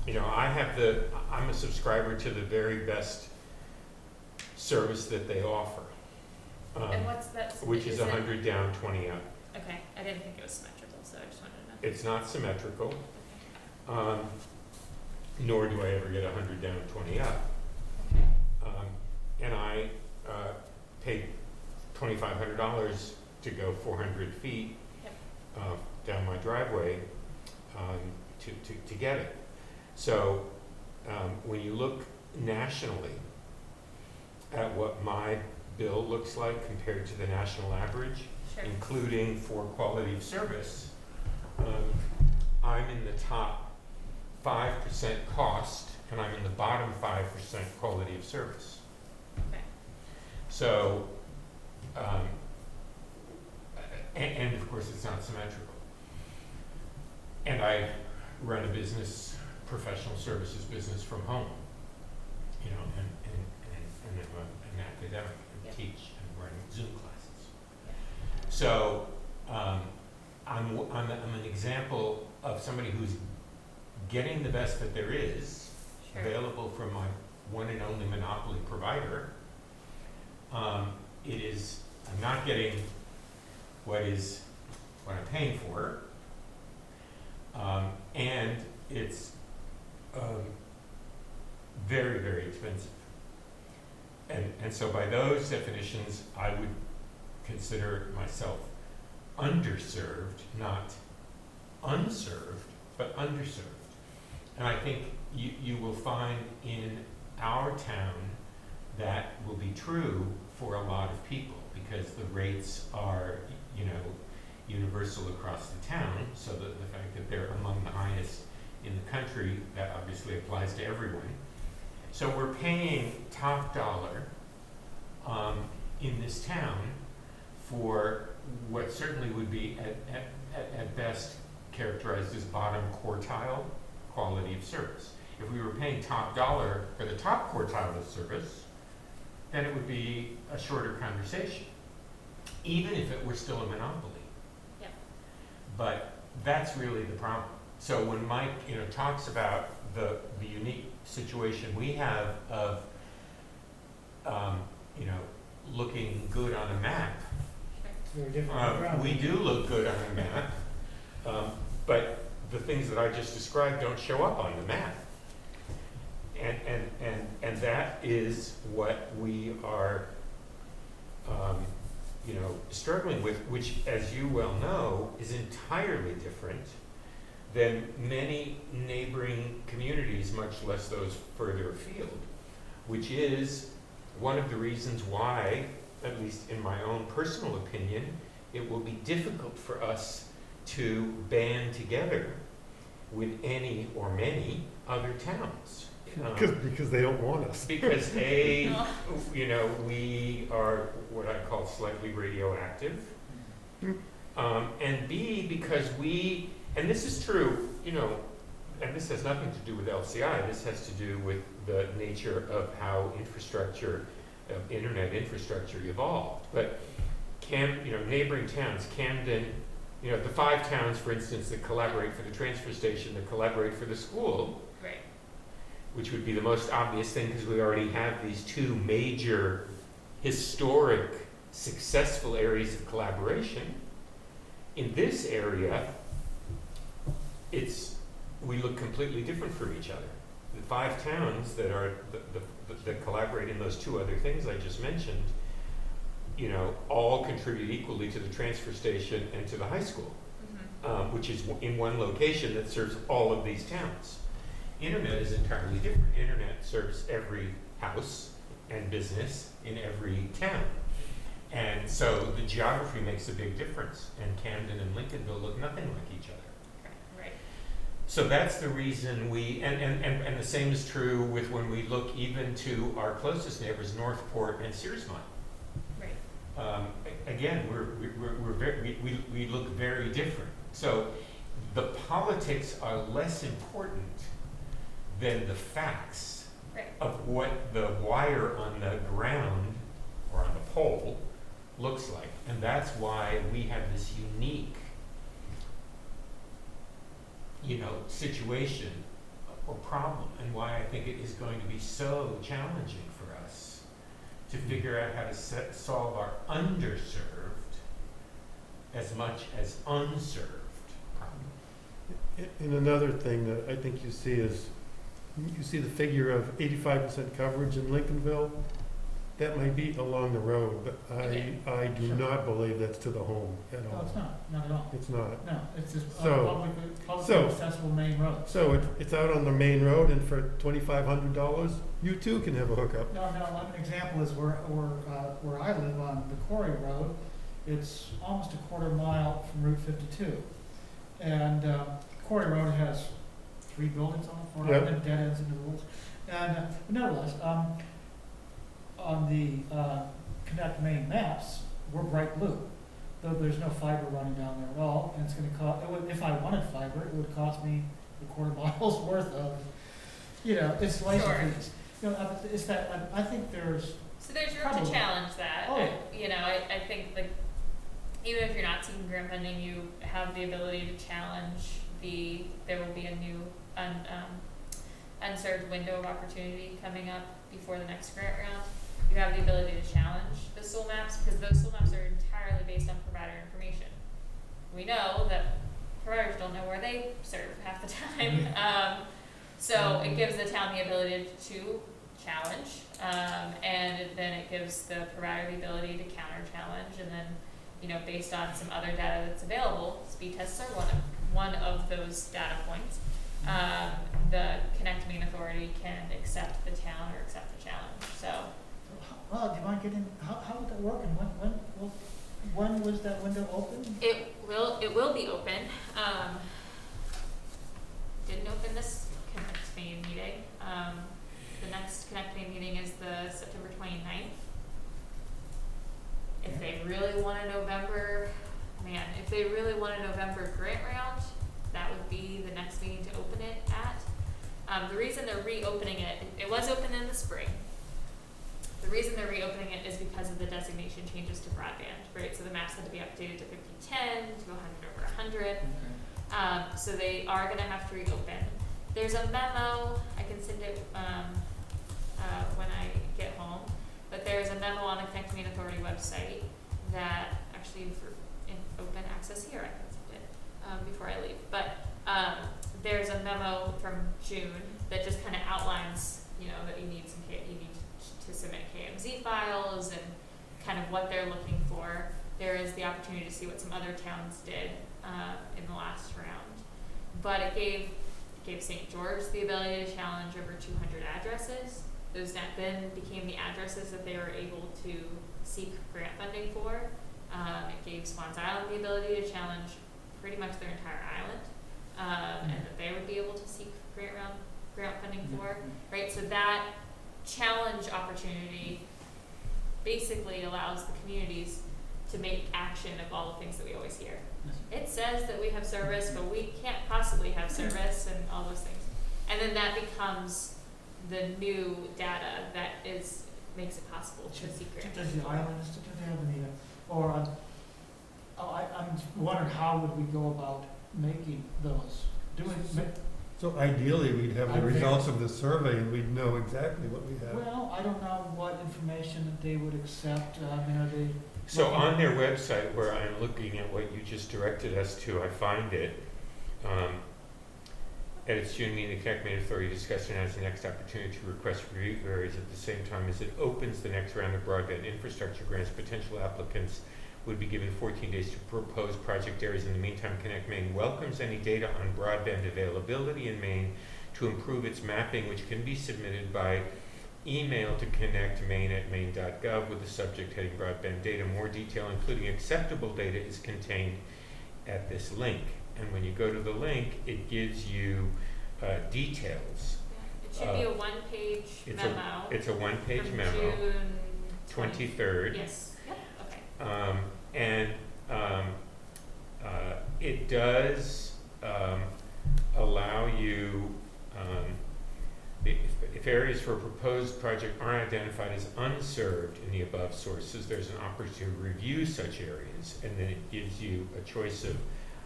you know, I'm a subscriber to the very best service that they offer. And what's that? Which is 100 down, 20 up. Okay, I didn't think it was symmetrical, so I just wanted to know. It's not symmetrical, nor do I ever get 100 down, 20 up. And I paid $2,500 to go 400 feet down my driveway to get it. So when you look nationally at what my bill looks like compared to the national average, Sure. including for quality of service, I'm in the top 5% cost, and I'm in the bottom 5% quality of service. Okay. So, and of course it's not symmetrical. And I run a business, professional services business from home, you know, and I'm an academic and Yep. teach and run Zoom classes. Yep. So I'm an example of somebody who's getting the best that there is Sure. available from my one and only monopoly provider. I'm not getting what I'm paying for, and it's very, very expensive. And so by those definitions, I would consider myself underserved, not unserved, but underserved. And I think you will find in our town that will be true for a lot of people, because the rates are, you know, universal across the town, so that the fact that they're among the highest in the country, that obviously applies to everyone. So we're paying top dollar in this town for what certainly would be at best characterized as bottom quartile quality of service. If we were paying top dollar for the top quartile of service, then it would be a shorter conversation, even if it were still a monopoly. Yeah. But that's really the problem. So when Mike, you know, talks about the unique situation we have of, you know, looking good on a map, Very different. we do look good on a map, but the things that I just described don't show up on the map. And that is what we are, you know, struggling with, which, as you well know, is entirely different than many neighboring communities, much less those further afield, which is one of the reasons why, at least in my own personal opinion, it will be difficult for us to band together with any or many other towns. Because they don't want us. Because A, you know, we are what I call slightly radioactive. And B, because we, and this is true, you know, and this has nothing to do with LCI, this has to do with the nature of how infrastructure, internet infrastructure evolved. But you know, neighboring towns, Camden, you know, the 5 towns, for instance, that collaborate for the transfer station, that collaborate for the school, Right. which would be the most obvious thing because we already have these 2 major historic successful areas of collaboration. In this area, we look completely different from each other. The 5 towns that are that collaborate in those 2 other things I just mentioned, you know, all contribute equally to the transfer station and to the high school, which is in one location that serves all of these towns. Internet is entirely different. Internet serves every house and business in every town. And so the geography makes a big difference, and Camden and Lincolnville look nothing like each other. Right. So that's the reason and the same is true with when we look even to our closest neighbors, Northport and Searsmont. Right. Again, we look very different. So the politics are less important than the facts of what the wire on the ground or on the pole looks like. And that's why we have this unique, you know, situation or problem, and why I think it is going to be so challenging for us to figure out how to solve our underserved as much as unserved problem. And another thing that I think you see is, you see the figure of 85% coverage in Lincolnville. That might be along the road, but I do not believe that's to the home at all. No, it's not at all. It's not. No, it's just So- publicly accessible main road. So it's out on the main road, and for $2,500, you too can have a hookup. No, an example is where I live on the Quarry Road. It's almost a quarter mile from Route 52. And Quarry Road has 3 buildings on it, 4 Yep. and dead ends into the woods. And but nevertheless, on the Connect Main maps, we're bright blue. Though there's no fiber running down there at all, and it's going to cost, if I wanted fiber, it would cost me a quarter mile's worth of, you know, installation Sure. fees. You know, it's that, I think there's, So there's room Probably. to challenge that. Oh, yeah. You know, I think, like, even if you're not seeking grant funding, you have the ability to challenge there will be a new unserved window of opportunity coming up before the next grant round. You have the ability to challenge the SOL maps, because those SOL maps are entirely based on provider information. We know that providers don't know where they serve half the time. So it gives the town the ability to challenge, and then it gives the provider the ability to counter challenge, and then, you know, based on some other data that's available, speed tests are one of those data points. The Connect Main Authority can accept the town or accept the challenge. So, well, do you mind getting, how would that work, and when was that window open? it will be open. Didn't open this Connect Main meeting. The next Connect Main meeting is the September 29th. If they really want a November grant round, that would be the next meeting to open it at. The reason they're reopening it was open in the spring. The reason they're reopening it is because of the designation changes to broadband, right? So the maps had to be updated to 5010, to 100/100. Okay. So they are going to have to reopen. There's a memo, I can send it when I get home, but there's a memo on the Connect Main Authority website that actually in open access here, I can send it before I leave. But there's a memo from June that just kind of outlines, you know, that you need to submit KMZ files and kind of what they're looking for. There is the opportunity to see what some other towns did in the last round, but it gave St. George the ability to challenge over 200 addresses. Those then became the addresses that they were able to seek grant funding for. It gave Swans Island the ability to challenge pretty much their entire island, and that they would be able to seek grant grant funding for, right? So that challenge opportunity basically allows the communities to make action of all the things that we always hear. It says that we have service, but we can't possibly have service and all those things. And then that becomes the new data that makes it possible to seek grants. Does the island, do they have any, or, I'm wondering how would we go about making those? So ideally, we'd have the Okay. results of the survey and we'd know exactly what we have. Well, I don't know what information that they would accept, are they? So on their website, where I'm looking at what you just directed us to, I find it, at its June meeting, the Connect Maine Authority discussed and has the next opportunity to request review areas at the same time as it opens the next round of broadband infrastructure grants. Potential applicants would be given 14 days to propose project areas. In the meantime, Connect Maine welcomes any data on broadband availability in Maine to improve its mapping, which can be submitted by email to connectmaine@maine.gov with the subject heading broadband data. More detail, including acceptable data, is contained at this link. And when you go to the link, it gives you details. Yeah. It should be a one-page memo. It's a one-page from memo, June 23rd. Yes. Yep. Okay. It does allow you, if areas for a proposed project aren't identified as unserved in the above sources, there's an opportunity to review such areas, and then it gives you a choice of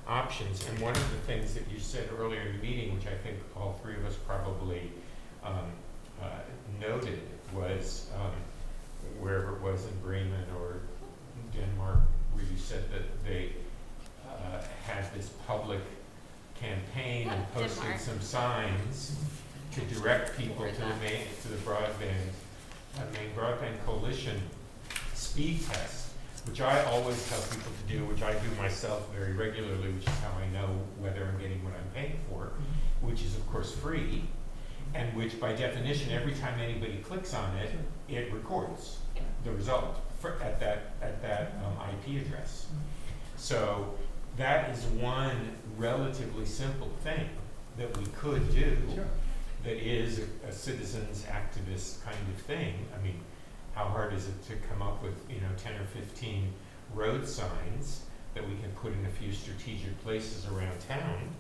options. And one of the things that you said earlier in the meeting, which I think all three of us probably noted, was wherever it was in Bremen or Denmark, where you said that they had this public campaign and posted Denmark. some signs to direct people to the broadband, Maine Broadband Coalition speed test, which I always tell people to do, which I do myself very regularly, which is how I know whether I'm getting what I'm paying for, which is of course free, and which by definition, every time anybody clicks on it, it records the result at that IP address. So that is one relatively simple thing that we could do. Sure. That is a citizens activist kind of thing. I mean, how hard is it to come up with 10 or 15 road signs that we can put in a few strategic places around town?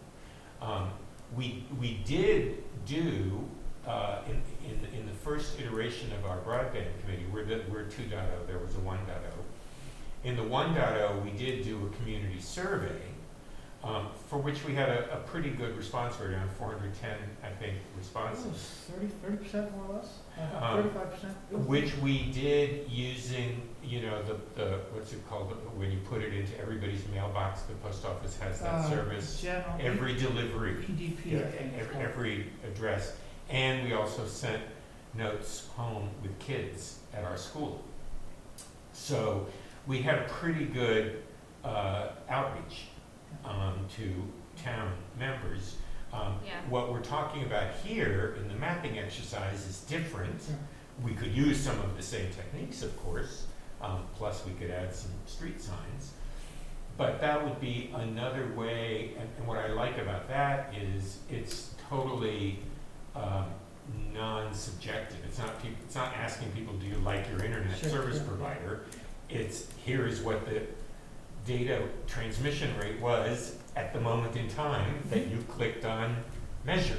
We did do in the first iteration of our broadband committee. We're 2.0. There was a 1.0. In the 1.0, we did do a community survey, for which we had a pretty good response rate, around 410, I think, responses. 30% more or less? 35%? Which we did using, the what's it called, when you put it into everybody's mailbox, the post office has that service. Every delivery, PDP, I think it's called. every address. And we also sent notes home with kids at our school. So we had a pretty good outreach to town members. What we're talking about here in the mapping exercise is different. Yeah. We could use some of the same techniques, of course, plus we could add some street signs. But that would be another way, and what I like about that is it's totally non-subjective. It's not asking people, do you like your internet service provider? It's, here is what the data transmission rate was at the moment in time that you clicked on measure.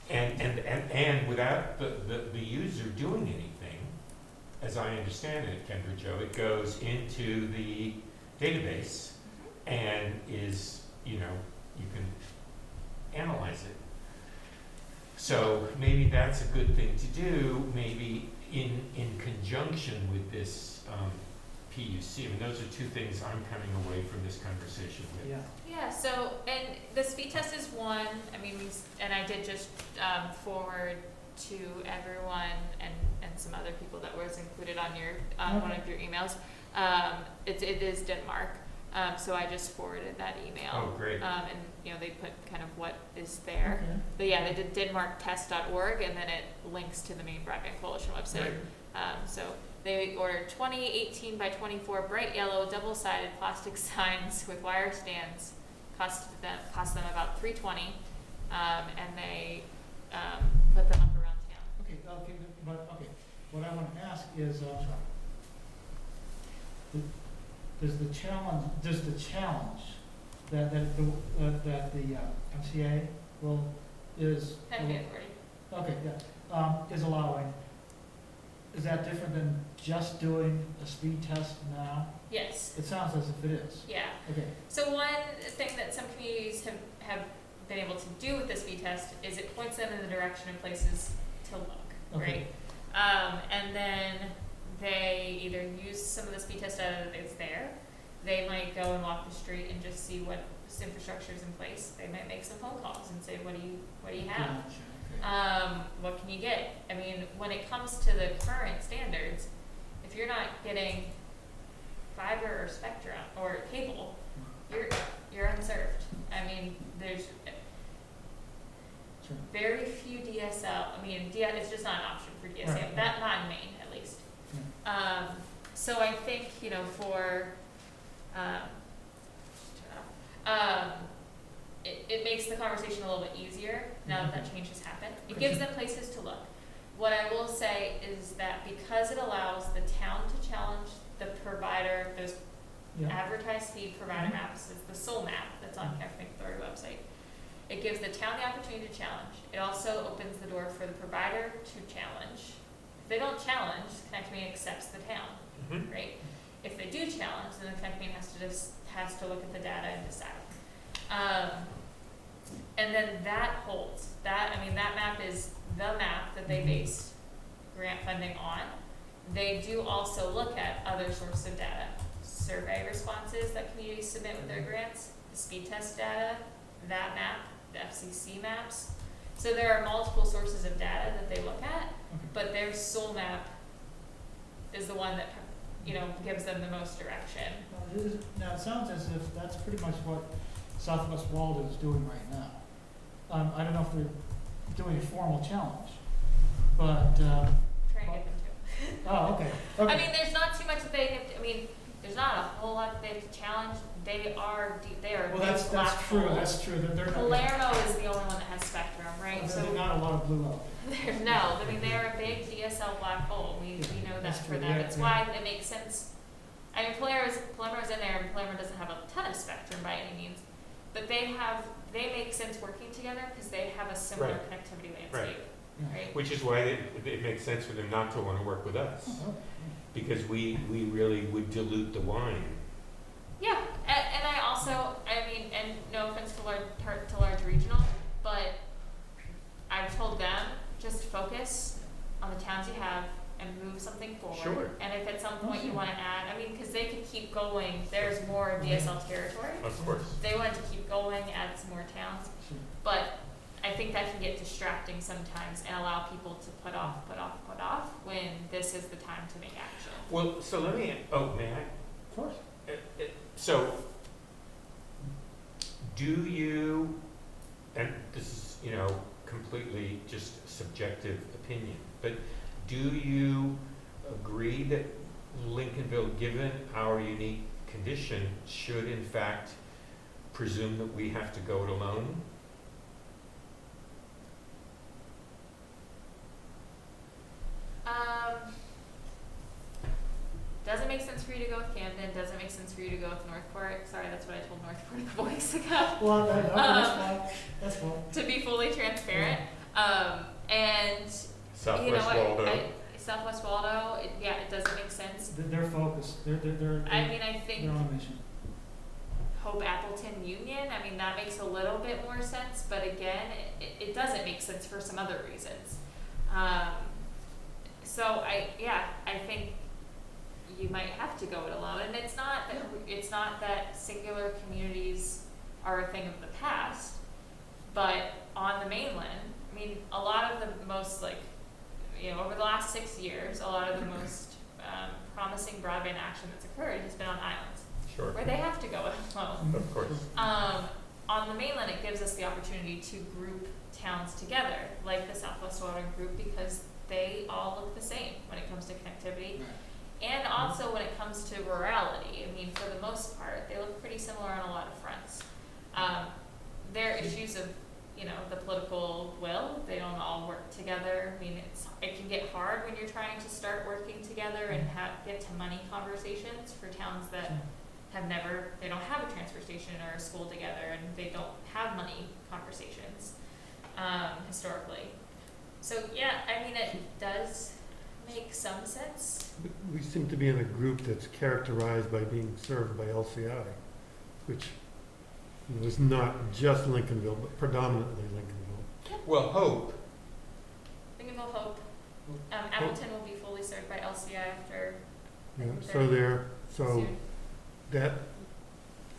And without the user doing anything, as I understand it, Kendra Jo, it goes into the database and is, you can analyze it. So maybe that's a good thing to do, maybe in conjunction with this PUC. I mean, those are two things I'm coming away from this conversation with. Yeah, so, and the speed test is one, I mean, and I did just forward to everyone and some other people that was included on your, one of your emails. It is Denmark, so I just forwarded that email. Oh, great. And, they put kind of what is there. Okay. But yeah, they did denmarktest.org, and then it links to the Maine Broadband Coalition website. Right. So they ordered 20 18 by 24 bright yellow double-sided plastic signs with wire stands. Cost them about $320, and they put them up around town. Okay, what I want to ask is, does the challenge that the MCA is allowing, is that different than just doing a speed test now? Yes. It sounds as if it is. Yeah. Okay. So one thing that some communities have been able to do with the speed test is it points them in the direction of places to look, Okay. right? And then they either use some of the speed test data that's there. They might go and walk the street and just see what infrastructure is in place. They might make some phone calls and say, what do you have? Gotcha. Okay. What can you get? I mean, when it comes to the current standards, if you're not getting fiber or spectrum or cable, you're unserved. I mean, there's Sure. very few DSL. I mean, it's just not an option for DSL. Right. Not in Maine, at least. Yeah. So I think, for it makes the conversation a little bit easier now that change has happened. It gives them places to look. What I will say is that because it allows the town to challenge the provider, those advertised speed provider maps, it's the sole map that's on Connecting Authority website. It gives the town the opportunity to challenge. It also opens the door for the provider to challenge. If they don't challenge, Connect Me accepts the town, right? If they do challenge, then the Connect Me has to look at the data and decide. And then that holds. That map is the map that they base grant funding on. They do also look at other sources of data, survey responses that communities submit with their grants, the speed test data, that map, the FCC maps. So there are multiple sources of data that they look at, but their sole map is the one that gives them the most direction. Now, it sounds as if that's pretty much what Southwest Waldo is doing right now. I don't know if they're doing a formal challenge, but Trying to get them to. oh, okay. I mean, there's not too much that they have to, there's not a whole lot that they have to challenge. They are well, that's true. That's true. They're not. Palermo is the only one that has spectrum, right? Well, So there's not a lot of blue out there's no. They're a big DSL black hole. We know that that's for true. them. Yeah, It's yeah. why it makes sense. I mean, Palermo's in there, and Palermo doesn't have a ton of spectrum by any means, but they make sense working together because they have a similar Right. connectivity landscape, there. Yeah. right? Which is why it makes sense for them not to want to work with us, Oh, because we really would dilute the wine. Yeah, and I also, and no offense to large regional, but I've told them just focus on the towns you have and move something forward. Sure. And if at some point you want to add, because they could keep going. There's more DSL territory. Of course. If they wanted to keep going, add some more towns. Sure. But I think that can get distracting sometimes and allow people to put off when this is the time to make action. Well, so may I? Of course. So, do you, and this is, completely just subjective opinion, but do you agree that Lincolnville, given our unique condition, should in fact presume that we have to go it alone? Doesn't make sense for you to go with Camden. Doesn't make sense for you to go with Northport. Sorry, that's what I told Northport a couple weeks ago. Well, that's fine. To be fully transparent, and Southwest Waldo. Southwest Waldo, it doesn't make sense. They're focused. They're I think they're on a mission. Hope Appleton Union. That makes a little bit more sense, but again, it doesn't make sense for some other reasons. So I think you might have to go it alone, and it's not that singular communities are a thing of the past, but on the mainland, a lot of the most over the last 6 years, a lot of the most promising broadband action that's occurred has been on islands, Sure. where they have to go it alone. Of course. On the mainland, it gives us the opportunity to group towns together, like the Southwest Waldo group, because they all look the same when it comes to connectivity. And also when it comes to rurality, for the most part, they look pretty similar on a lot of fronts. There are issues of the political will. They don't all work together. I mean, it can get hard when you're trying to start working together and get to money conversations for towns that they don't have a transfer station or a school together, and they don't have money conversations historically. So yeah, I mean, it does make some sense. We seem to be in a group that's characterized by being served by LCI, which is not just Lincolnville, but predominantly Lincolnville. Well, Hope, Lincolnville Hope. Appleton will be fully served by LCI after. Yeah, they're so soon. that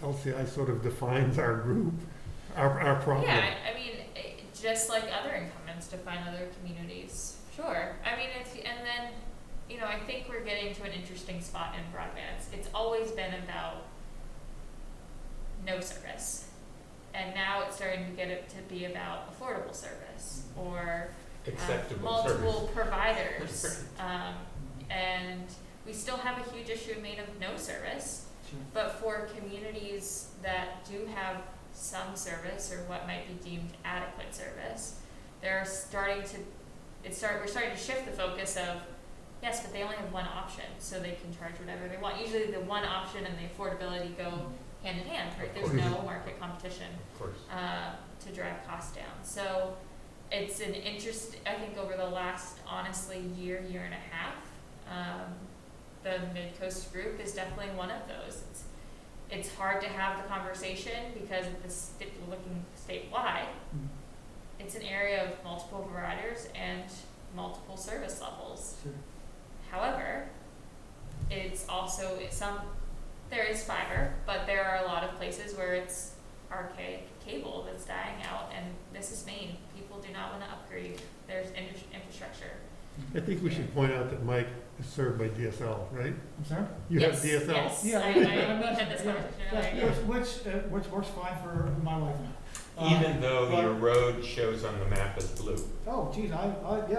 LCI sort of defines our group, our problem. Yeah, I mean, just like other incumbents define other communities. Sure. I mean, I think we're getting to an interesting spot in broadband. It's always been about no service, and now it's starting to get it to be about affordable service or acceptable multiple service. providers. And we still have a huge issue made of no service, Sure. but for communities that do have some service or what might be deemed adequate service, we're starting to shift the focus of, yes, but they only have one option, so they can charge whatever they want. Usually the one option and the affordability go hand in hand, right? There's no market competition Of course. to drive costs down. So it's an interest, I think over the last, honestly, year and a half, the Midcoast group is definitely one of those. It's hard to have the conversation because looking statewide, it's an area of multiple providers and multiple service levels. Sure. However, it's also there is fiber, but there are a lot of places where it's archaic cable that's dying out, and this is Maine. People do not want to upgrade their infrastructure. I think we should point out that Mike is served by DSL, right? I'm sorry? You Yes, have DSL? yes. Yeah, I had this conversation earlier. Which works fine for my wife now. Even though but- your road shows on the map as blue. Oh, geez, I'm 100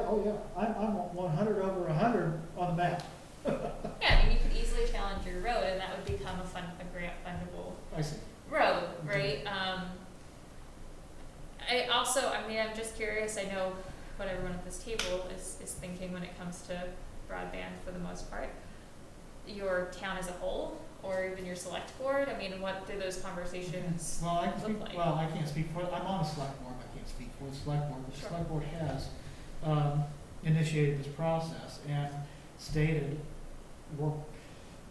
over 100 on the map. Yeah, I mean, you could easily challenge your road, and that would become a grant fundable I see. road, right? I'm just curious. I know what everyone at this table is thinking when it comes to broadband for the most part. Your town as a whole, or even your select board. I mean, what do those conversations Well, I can speak, look like? well, I can't speak for, I'm on the select board, I can't speak for the select board. The Sure. select board has initiated this process and stated,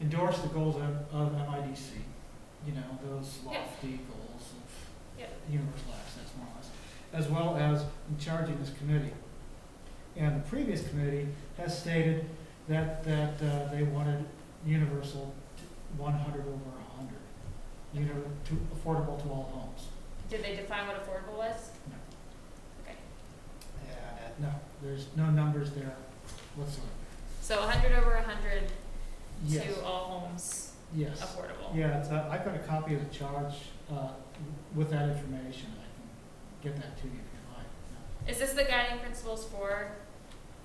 endorsed the goals of MIDC, those Yeah. lofty goals of Yeah. universal access, more or less, as well as in charging this committee. And the previous committee has stated that they wanted universal 100 over 100, affordable to all homes. Did they define what affordable was? No. Okay. No, there's no numbers there whatsoever. So 100 over 100 Yes, to all homes yes. affordable. Yeah, I've got a copy of the charge with that information. I can get that to you if you like. Is this the guiding principles for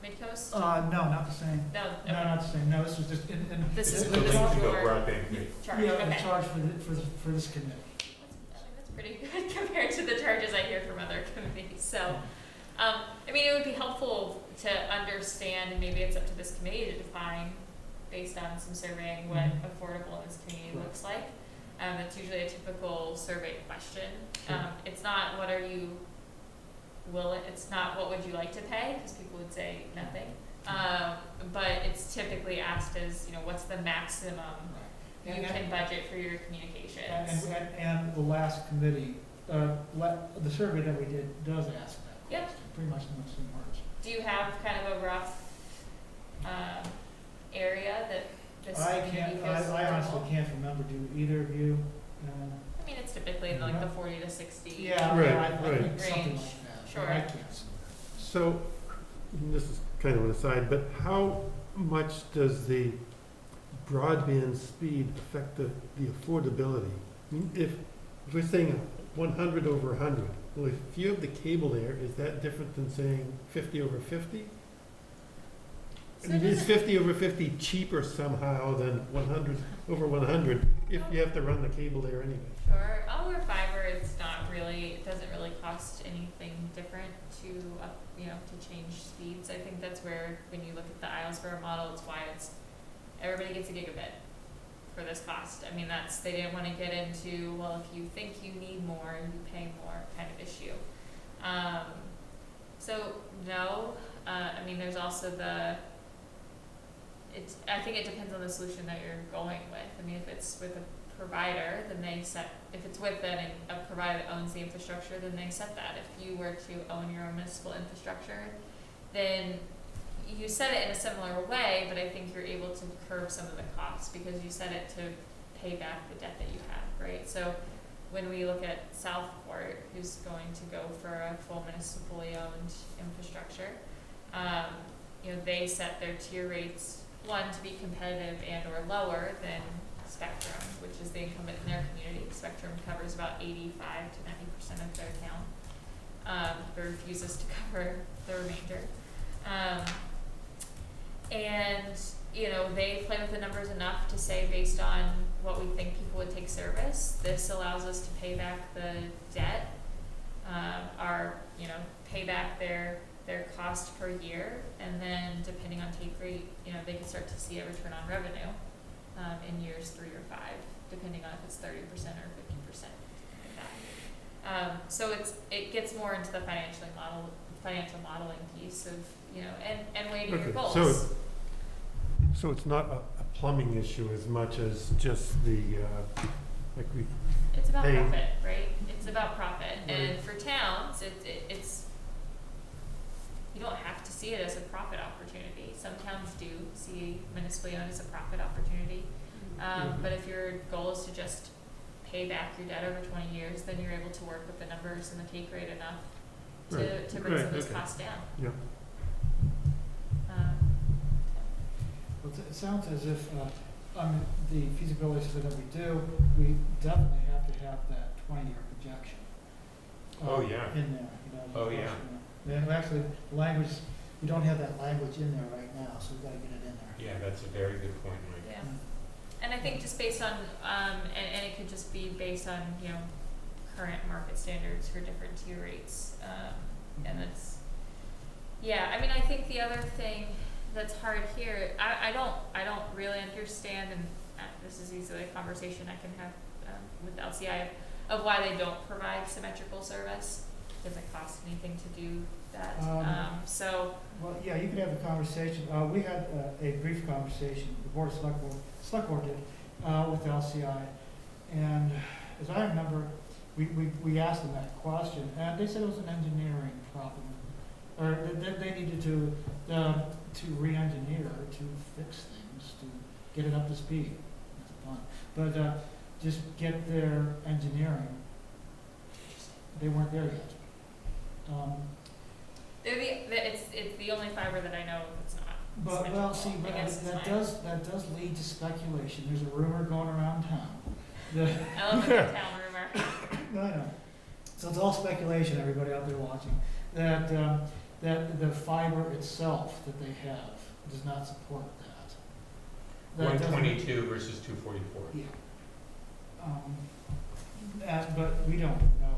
Midcoast? No, not the same. No. No, Okay. not the same. No, this was just in. This is It's what the this charge- is Lincolnville your Broadband Committee. charge. Yeah, Okay. the charge for this committee. That's pretty good compared to the charges I hear from other committees. So, it would be helpful to understand, and maybe it's up to this committee to define, based on some surveying, what Mhm. affordable in this community Right. looks like. It's usually a typical survey question. Sure. It's not what are you it's not what would you like to pay, because people would say nothing. But it's typically asked as, what's the maximum Right. you can budget for your communications. And the last committee, the survey that we did does ask that Yep. question, pretty much in the same words. Do you have kind of a rough area that this community feels I honestly comfortable? can't remember, do either of you? It's typically in like the 40 to 60. Yeah, Right, I right. think something Range. like that. Sure. I can't. So, this is kind of an aside, but how much does the broadband speed affect the affordability? I mean, if we're saying 100 over 100, well, if you have the cable there, is that different than saying 50 over 50? I So mean, is does 50 over 50 cheaper somehow than 100 over 100 if you have to run the cable there anyway? Sure. Over fiber, it's not it doesn't really cost anything different to, to change speeds. I think that's where, when you look at the Islesboro model, it's why everybody gets a gigabit for this cost. I mean, they didn't want to get into, well, if you think you need more, you pay more kind of issue. So no, I mean, there's also I think it depends on the solution that you're going with. I mean, if it's with a provider, then if it's with a provider that owns the infrastructure, then they set that. If you were to own your own municipal infrastructure, then you set it in a similar way, but I think you're able to curb some of the costs because you set it to pay back the debt that you have, right? So when we look at Southport, who's going to go for a full municipally owned infrastructure, they set their tier rates, one, to be competitive and or lower than Spectrum, which is the incumbent in their community. Spectrum covers about 85 to 90% of their town, but refuses to cover the remainder. And they play with the numbers enough to say, based on what we think people would take service, this allows us to pay back the debt, pay back their cost per year, and then depending on take rate, they can start to see a return on revenue in years 3 or 5, depending on if it's 30% or 50% like that. So it gets more into the financial modeling piece of and weighting your goals. So it's not a plumbing issue as much as just it's about pay. profit, right? It's about profit, Right. and for towns, it's you don't have to see it as a profit opportunity. Some towns do see municipally owned as a profit opportunity, but if your goal is to just pay back your debt over 20 years, then you're able to work with the numbers and the take rate enough to bring some of those costs down. Yeah. Well, it sounds as if, on the feasibility study that we do, we definitely have to have that 20-year projection. Oh, yeah. In there, Oh, yeah. And actually, language, we don't have that language in there right now, so we've got to get it in there. Yeah, that's a very good point, Mike. Yeah. And I think just based on, and it could just be based on, current market standards for different tier rates. And that's, I mean, I think the other thing that's hard here, I don't really understand, and this is easily a conversation I can have with LCI of why they don't provide symmetrical service. Does it cost anything to do that? Well, yeah, you could have a conversation. We had a brief conversation, the Board of Select Board did, with LCI. And as I remember, we asked them that question, and they said it was an engineering problem. Or they needed to re-engineer, to fix things, to get it up to speed. That's a pun. But just get their engineering. They weren't there yet. It's the only fiber that I know that's not. But well, see, but that does lead to speculation. There's a rumor going around town. I love a good town rumor. No, I know. So it's all speculation. Everybody out there watching, that the fiber itself that they have does not support that. 122 versus 244. Yeah. But we don't know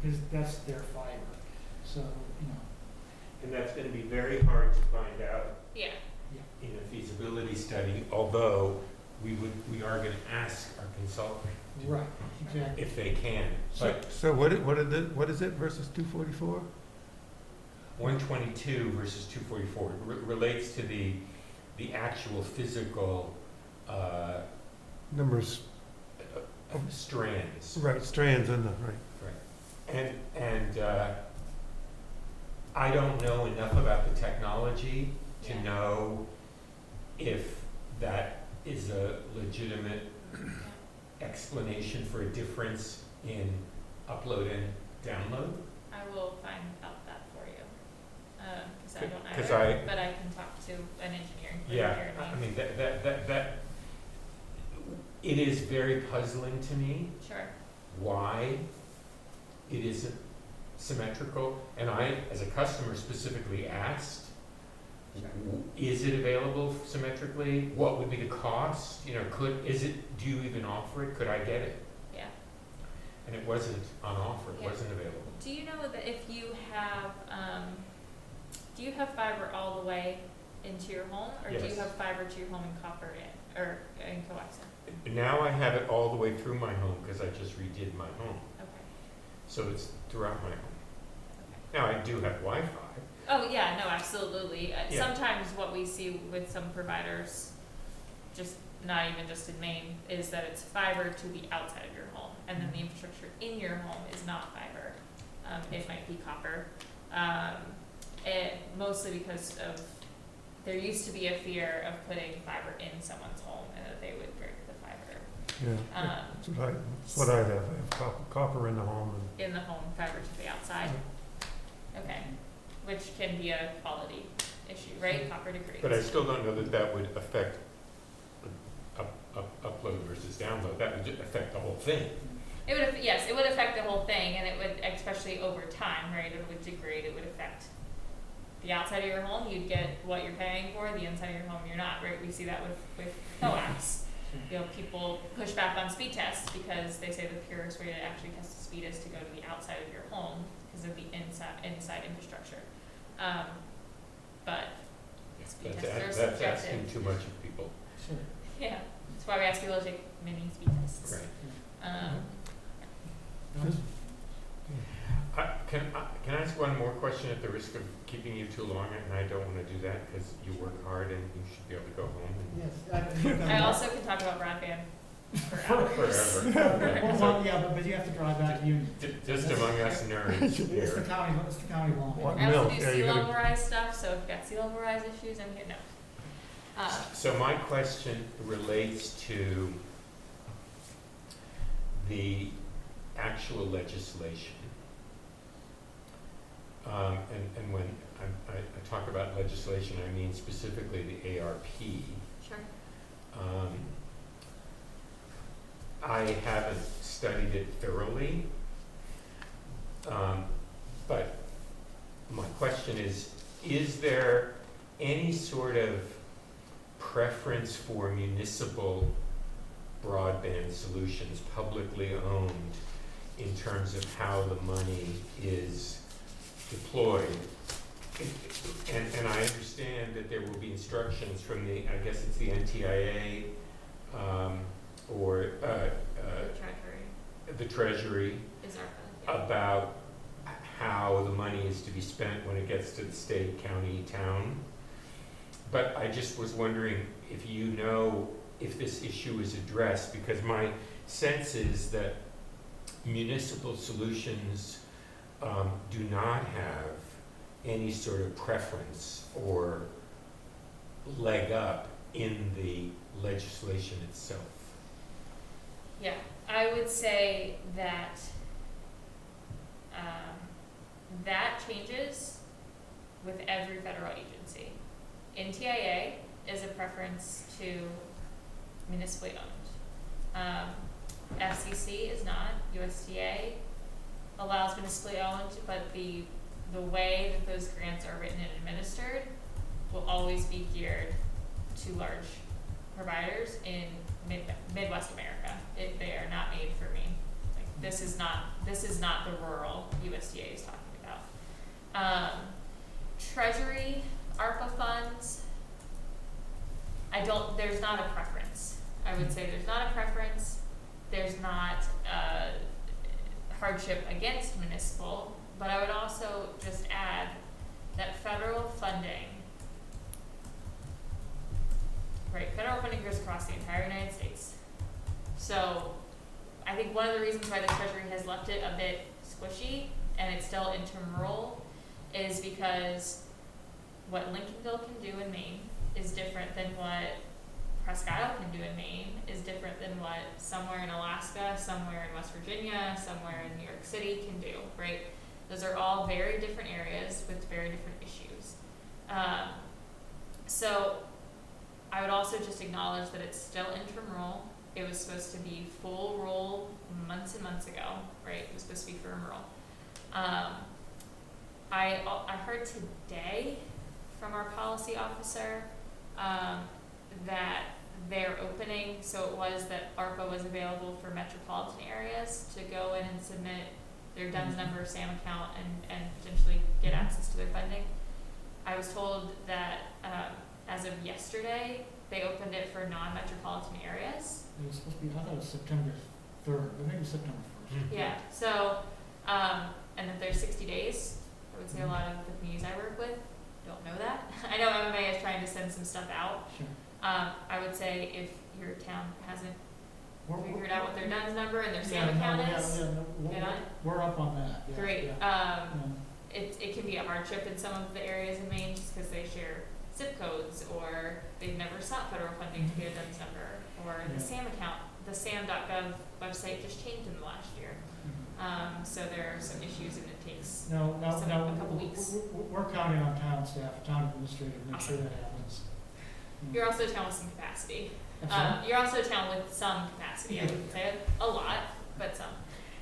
because that's their fiber. So And that's going to be very hard to find out Yeah. in a feasibility study, although we are going to ask our consultant right, exactly. if they can. But So what is it versus 244? 122 versus 244 relates to the actual physical Numbers. of strands. Right, strands in the, right. Right. And I don't know enough about the technology to know if that is a legitimate explanation for a difference in upload and download. I will find out that for you. Because I don't 'Cause either, but I can talk to an engineer. Yeah, I mean, that it is very puzzling to me Sure. why it isn't symmetrical. And I, as a customer, specifically asked, is it available symmetrically? What would be the cost? Do you even offer it? Could I get it? Yeah. and it wasn't on offer, it Yeah. wasn't available. Do you know that if you have, do you have fiber all the way into your home, or do you Yes. have fiber to your home and copper in, or in coaxium? Now I have it all the way through my home because I just redid my home, Okay. so it's throughout my home. Okay. Now I do have Wi-Fi. Oh, yeah, no, absolutely. Yeah. Sometimes what we see with some providers, just not even just in Maine, is that it's fiber to the outside of your home, and then the infrastructure in your home is not fiber. It might be copper. Mostly because of, there used to be a fear of putting fiber in someone's home and that they would break the fiber. Yeah, that's what I have. I have copper in the home and. In the home, fiber to the outside. Okay, which can be a quality issue, right? Copper degrades. But I still don't know that that would affect upload versus download. That would affect the whole thing. It would, yes, it would affect the whole thing, and it would, especially over time, right? It would degrade. It would affect the outside of your home. You'd get what you're paying for. The inside of your home, you're not, right? We see that with coax. You know, people push back on speed tests because they say the purest way to actually test the speed is to go to the outside of your home because of the inside infrastructure. But speed tests are That's subjective. asking too much of people. Sure. Yeah, that's why we ask people to take mini speed tests. Right. Can I ask one more question at the risk of keeping you too long? And I don't want to do that because you work hard and you should be able to go home. Yes. I also can talk about broadband for hours. Forever. Well, yeah, but you have to drive back to Union. Just among us nerds It's the here. county line. What I also milk? do Yeah, sea you level gotta- rise stuff, so if you've got sea level rise issues, I'm here, no. So my question relates to the actual legislation. And when I talk about legislation, I mean specifically the ARP. Sure. I haven't studied it thoroughly, but my question is there any sort of preference for municipal broadband solutions, publicly owned, in terms of how the money is deployed? And I understand that there will be instructions from the, I guess it's the NTIA, or The Treasury the Treasury, is our, yeah. about how the money is to be spent when it gets to the state, county, town. But I just was wondering if you know if this issue is addressed, because my sense is that municipal solutions do not have any sort of preference or leg up in the legislation itself. Yeah, I would say that that changes with every federal agency. NTIA is a preference to municipally owned. FCC is not. USDA allows municipally owned, but the way that those grants are written and administered will always be geared to large providers in Midwest America. They are not made for me. Like, this is not the rural USDA is talking about. Treasury, ARPA funds, there's not a preference. I would say there's not a preference. There's not hardship against municipal, but I would also just add that federal funding goes across the entire United States. So I think one of the reasons why the Treasury has left it a bit squishy and it's still intramural is because what Lincolnville can do in Maine is different than what Presque Isle can do in Maine, is different than what somewhere in Alaska, somewhere in West Virginia, somewhere in New York City can do, right? Those are all very different areas with very different issues. So I would also just acknowledge that it's still intramural. It was supposed to be full roll months and months ago, right? It was supposed to be firm roll. I heard today from our policy officer that they're opening so it was that ARPA was available for metropolitan areas to go in and submit their DUNS number, SAM account, and potentially get access to their funding. I was told that as of yesterday, they opened it for non-metropolitan areas. It was supposed to be, I thought it was September 3rd, but maybe September 1st. Yeah, so, and that there's 60 days. I would say a lot of the communities I work with don't know that. I know MMA is trying to send some stuff out. Sure. I would say if your town hasn't figured out what their DUNS number and their Yeah, SAM account no, is, yeah, get on it. we're up on that. Yeah, Great. yeah. It can be a hardship in some of the areas in Maine just because they share zip codes, or they've never sought federal funding to get a DUNS number, or the Yeah. SAM account. The SAM.gov website just changed in the last year. So there are some issues, and it takes No, a couple weeks. we're counting on town staff, town administrator to make sure that happens. You're also a town with some capacity. That's right. You're also a town with some capacity. I Yeah. wouldn't say a lot, but some.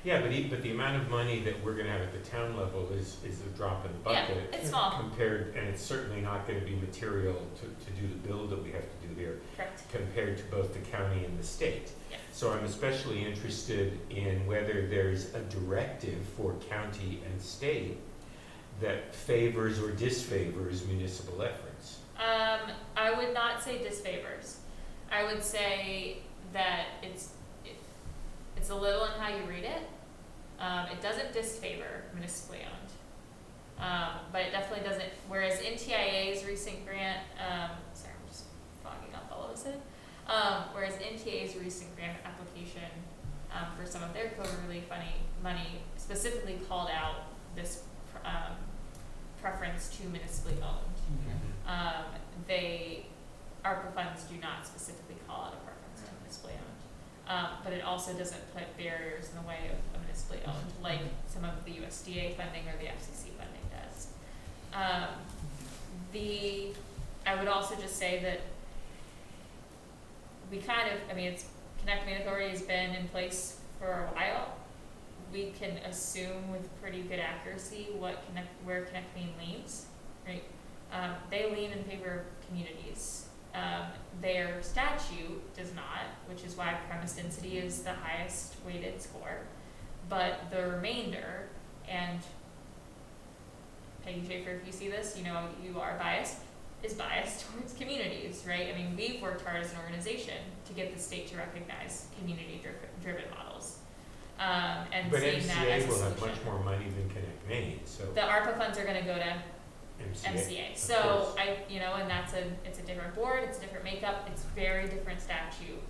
Yeah, but the amount of money that we're gonna have at the town level is a drop in the Yeah, bucket. it's small. Compared, and it's certainly not gonna be material to do the build that we have to do here, Correct. compared to both the county and the state. Yeah. So I'm especially interested in whether there's a directive for county and state that favors or disfavors municipal efforts. I would not say disfavors. I would say that it's a little in how you read it. It doesn't disfavor municipally owned, but it definitely doesn't. Whereas NTIA's recent grant, sorry, I'm just fogging up all of a sudden. Whereas NTIA's recent grant application for some of their COVID relief money specifically called out this preference to municipally owned. Okay. ARPA funds do not specifically call out a preference to municipally owned. But it also doesn't put barriers in the way of a municipally owned, like some of the USDA funding or the FCC funding does. I would also just say that we Connect Maine Authority has been in place for a while. We can assume with pretty good accuracy where Connect Maine leans, right? They lean in favor of communities. Their statute does not, which is why premise density is the highest weighted score. But the remainder, and Peggy Schaefer, if you see this, you know you are biased, is biased towards communities, right? I mean, we've worked hard as an organization to get the state to recognize community-driven models. And But seeing that as MCA a will have solution. much more money than Connect Maine, so The ARPA funds are gonna go to MCA. MCA. of So course. and it's a different board, it's a different makeup, it's very different statute,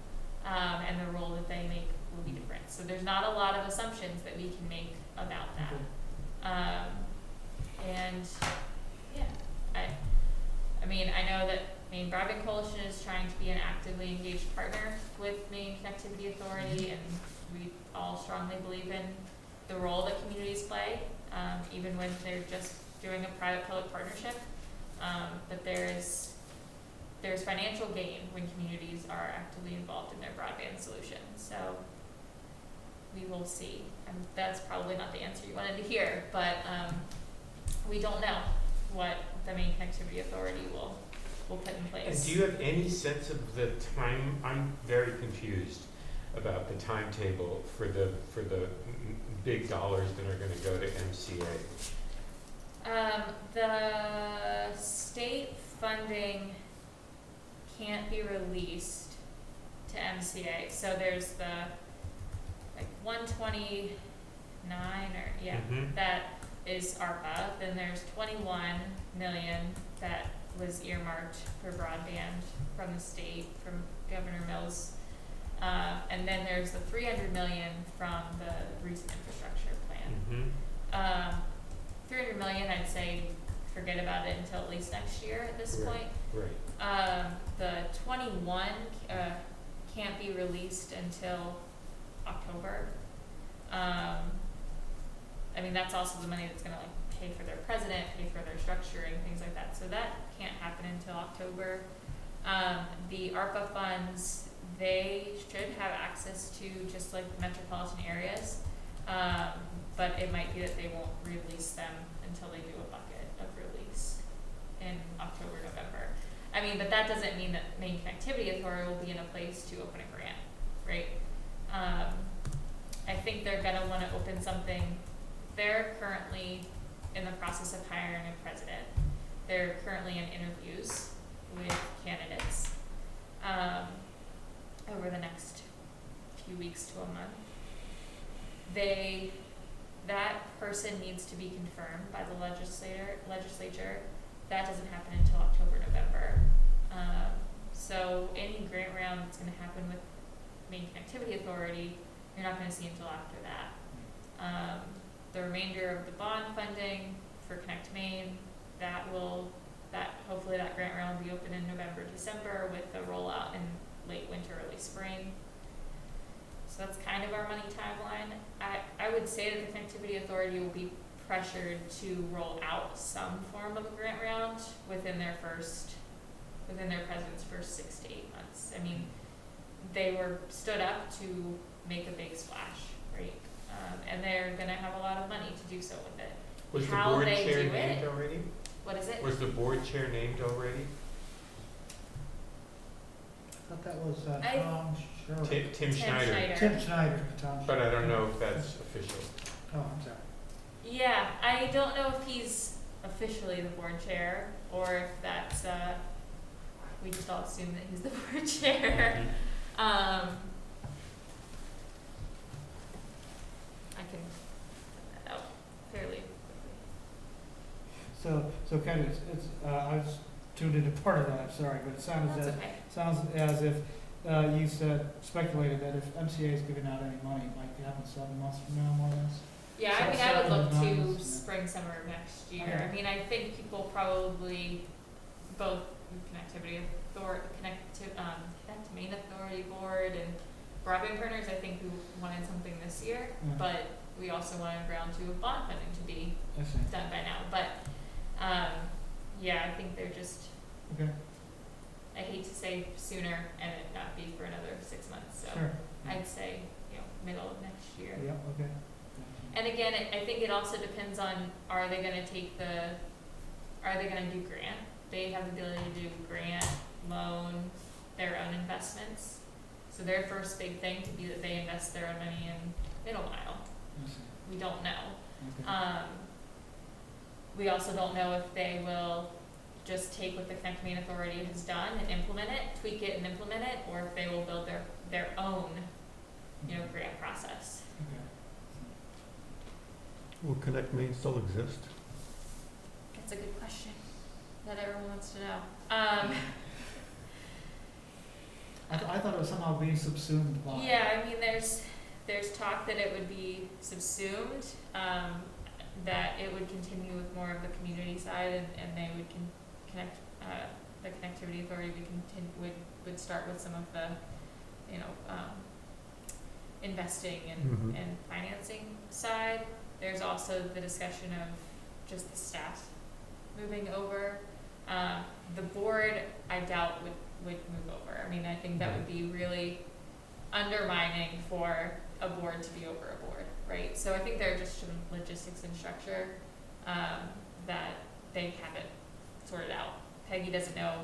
and the role that they make will be different. So there's not a lot of assumptions that we can make about that. And yeah, I know that Maine Broadband Coalition is trying to be an actively engaged partner with Maine Connectivity Authority, and we all strongly believe in the role that communities play, even when they're just doing a private-public partnership. But there's financial gain when communities are actively involved in their broadband solution. So we will see. And that's probably not the answer you wanted to hear, but we don't know what the Maine Connectivity Authority will put in place. And do you have any sense of the time? I'm very confused about the timetable for the big dollars that are going to go to MCA. The state funding can't be released to MCA. So there's the 129 Mhm. that is ARPA. Then there's 21 million that was earmarked for broadband from the state, from Governor Mills. And then there's the 300 million from the recent infrastructure plan. Mhm. 300 million, I'd say forget about it until at least next year at this Right. point. Right. The 21 can't be released until October. That's also the money that's gonna pay for their president, pay for their structuring, things like that. So that can't happen until October. The ARPA funds, they should have access to just like metropolitan areas. But it might be that they won't release them until they do a bucket of release in October, November. I mean, but that doesn't mean that Maine Connectivity Authority will be in a place to open a grant, right? I think they're gonna wanna open something. They're currently in the process of hiring a president. They're currently in interviews with candidates, over the next few weeks to a month. That person needs to be confirmed by the legislature. That doesn't happen until October, November. So any grant round that's gonna happen with Maine Connectivity Authority, you're not gonna see until after that. The remainder of the bond funding for Connect Maine, hopefully that grant round will be open in November, December with a rollout in late winter, early spring. So that's kind of our money timeline. I would say that the Connectivity Authority will be pressured to roll out some form of a grant round within their president's first 6 to 8 months. I mean, they were stood up to make a big splash, right? And they're gonna have a lot of money to do so with it. Was the How board they chair do named it- already? What is it? Was the board chair named already? I thought that was I- Tom Sherwood. Tim Tim Schneider. Tim Schneider, Tom. But I don't know if that's official. Oh, I'm sorry. Yeah, I don't know if he's officially the board chair or if that's, we just all assume that he's the board chair. I can find that out fairly quickly. So kind of, I was tuned into part of that, I'm sorry, but it That's okay. sounds as if you speculated that if MCA is giving out any money, it might happen 7 months from now, more or less. Yeah, I So- mean, I would look so- to yeah. spring, summer of next year. Okay. I mean, I think people probably, both Connectivity Authority, Connect Maine Authority Board and Broadband Partners, I think we wanted something this year, Yeah. but we also wanted round 2 of bond funding to be I see. done by now. But, yeah, I think they're just, Okay, I hate to say sooner and it not be for another 6 months, so sure. I'd say, middle of next year. Yeah, okay. And again, I think it also depends on, are they gonna do grant? They have the ability to do grant, loan, their own investments. So their first big thing could be that they invest their own money in Middle Mile. I see. We don't know. Okay. We also don't know if they will just take what the Connect Maine Authority has done and implement it, tweak it and implement it, or if they will build their own, grant process. Okay. Will Connect Maine still exist? That's a good question that everyone wants to know. I thought it was somehow being subsumed by. Yeah, I mean, there's talk that it would be subsumed, that it would continue with more of the community side, and they would connect, the Connectivity Authority would start with some of the, investing Mhm. and financing side. There's also the discussion of just the staff moving over. The board, I doubt would move over. I mean, I think that would be really undermining for a board to be over a board, right? So I think there are just some logistics and structure, that they haven't sorted out. Peggy doesn't know,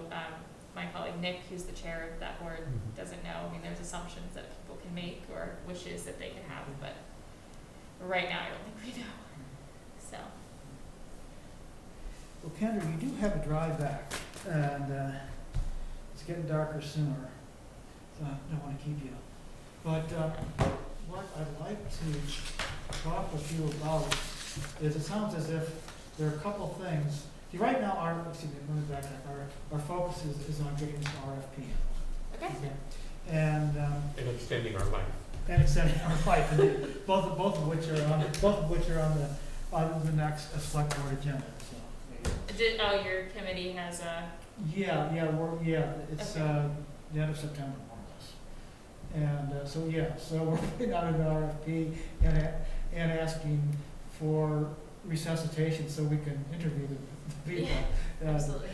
my colleague Nick, who's the chair of that board, Mhm. doesn't know. I mean, there's assumptions that people can make or wishes that they could have, but right now I don't think we know. So, Well, Kendra, you do have a drive back, and it's getting darker sooner, so I don't want to keep you. But what I'd like to talk with you about is, it sounds as if there are a couple things. See, right now, let me backtrack. Our focus is on getting this RFP in. okay. And extending our life. extending our life, and both of which are on the next select board agenda. So Your committee has a, it's Okay. the end of September, more or less. And so we're putting out an RFP and asking for resuscitation so we can interview the people. absolutely.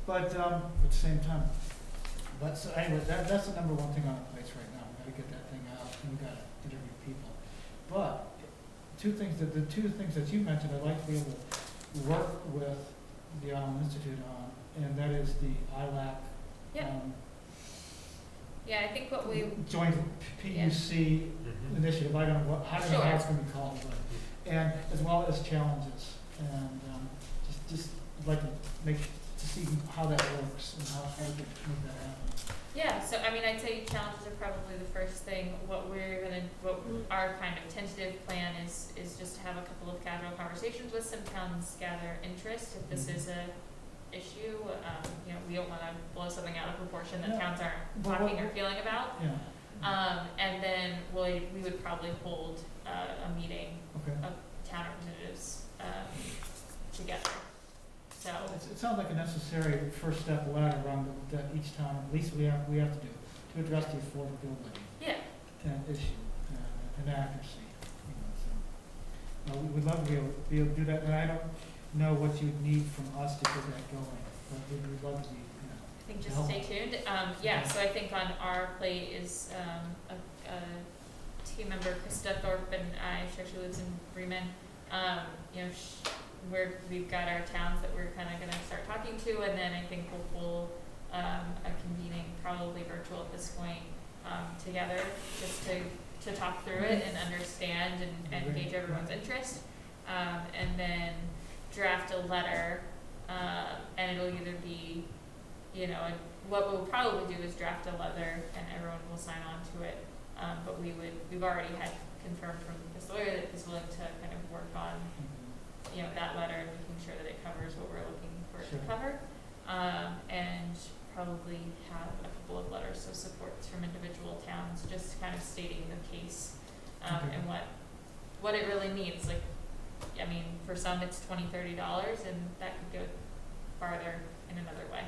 But at the same time, so anyway, that's the number one thing on our plates right now. We gotta get that thing out, and we gotta interview people. But the two things that you mentioned, I'd like to be able to work with the Allen Institute on and that is the ILAC. Yeah. Yeah, I think what we, Joint PUC Mhm. initiative, I don't know how Sure. it's gonna be called, but, and as well as challenges, and, just like to see how that works and how we can make that happen. yeah, so I mean, I'd say challenges are probably the first thing. What our kind of tentative plan is just to have a couple of casual conversations with some towns, gather interest. If this is a issue, you know, we don't wanna blow something out of proportion that Yeah. towns aren't But talking or feeling about. Yeah, And then we would probably hold a meeting okay. of town representatives together. So, It sounds like a necessary first step ladder run that each town, at least we have to do, to address the affordability yeah, issue, and accuracy, you know, so. We'd love to be able to do that, and I don't know what you'd need from us to get that going, but we'd love to be, I think just stay tuned. Yeah, so I think on our plate is a team member, Krista Thorpe, and she lives in Bremen. You know, we've got our towns that we're kind of going to start talking to, and then I think we'll pull a convening, probably virtual at this point, together just to talk through it and understand and gauge everyone's interest, and then draft a letter, and it'll either be, you know, and what we'll probably do is draft a letter and everyone will sign on to it, but we've already had confirmed from this lawyer that he's willing to kind of work on, you know, that letter and making sure that it covers what we're looking for it to cover, and probably have a couple of letters of supports from individual towns, just kind of stating the case, and what it really means. Like, I mean, for some it's $20-30, and that could go farther in another way,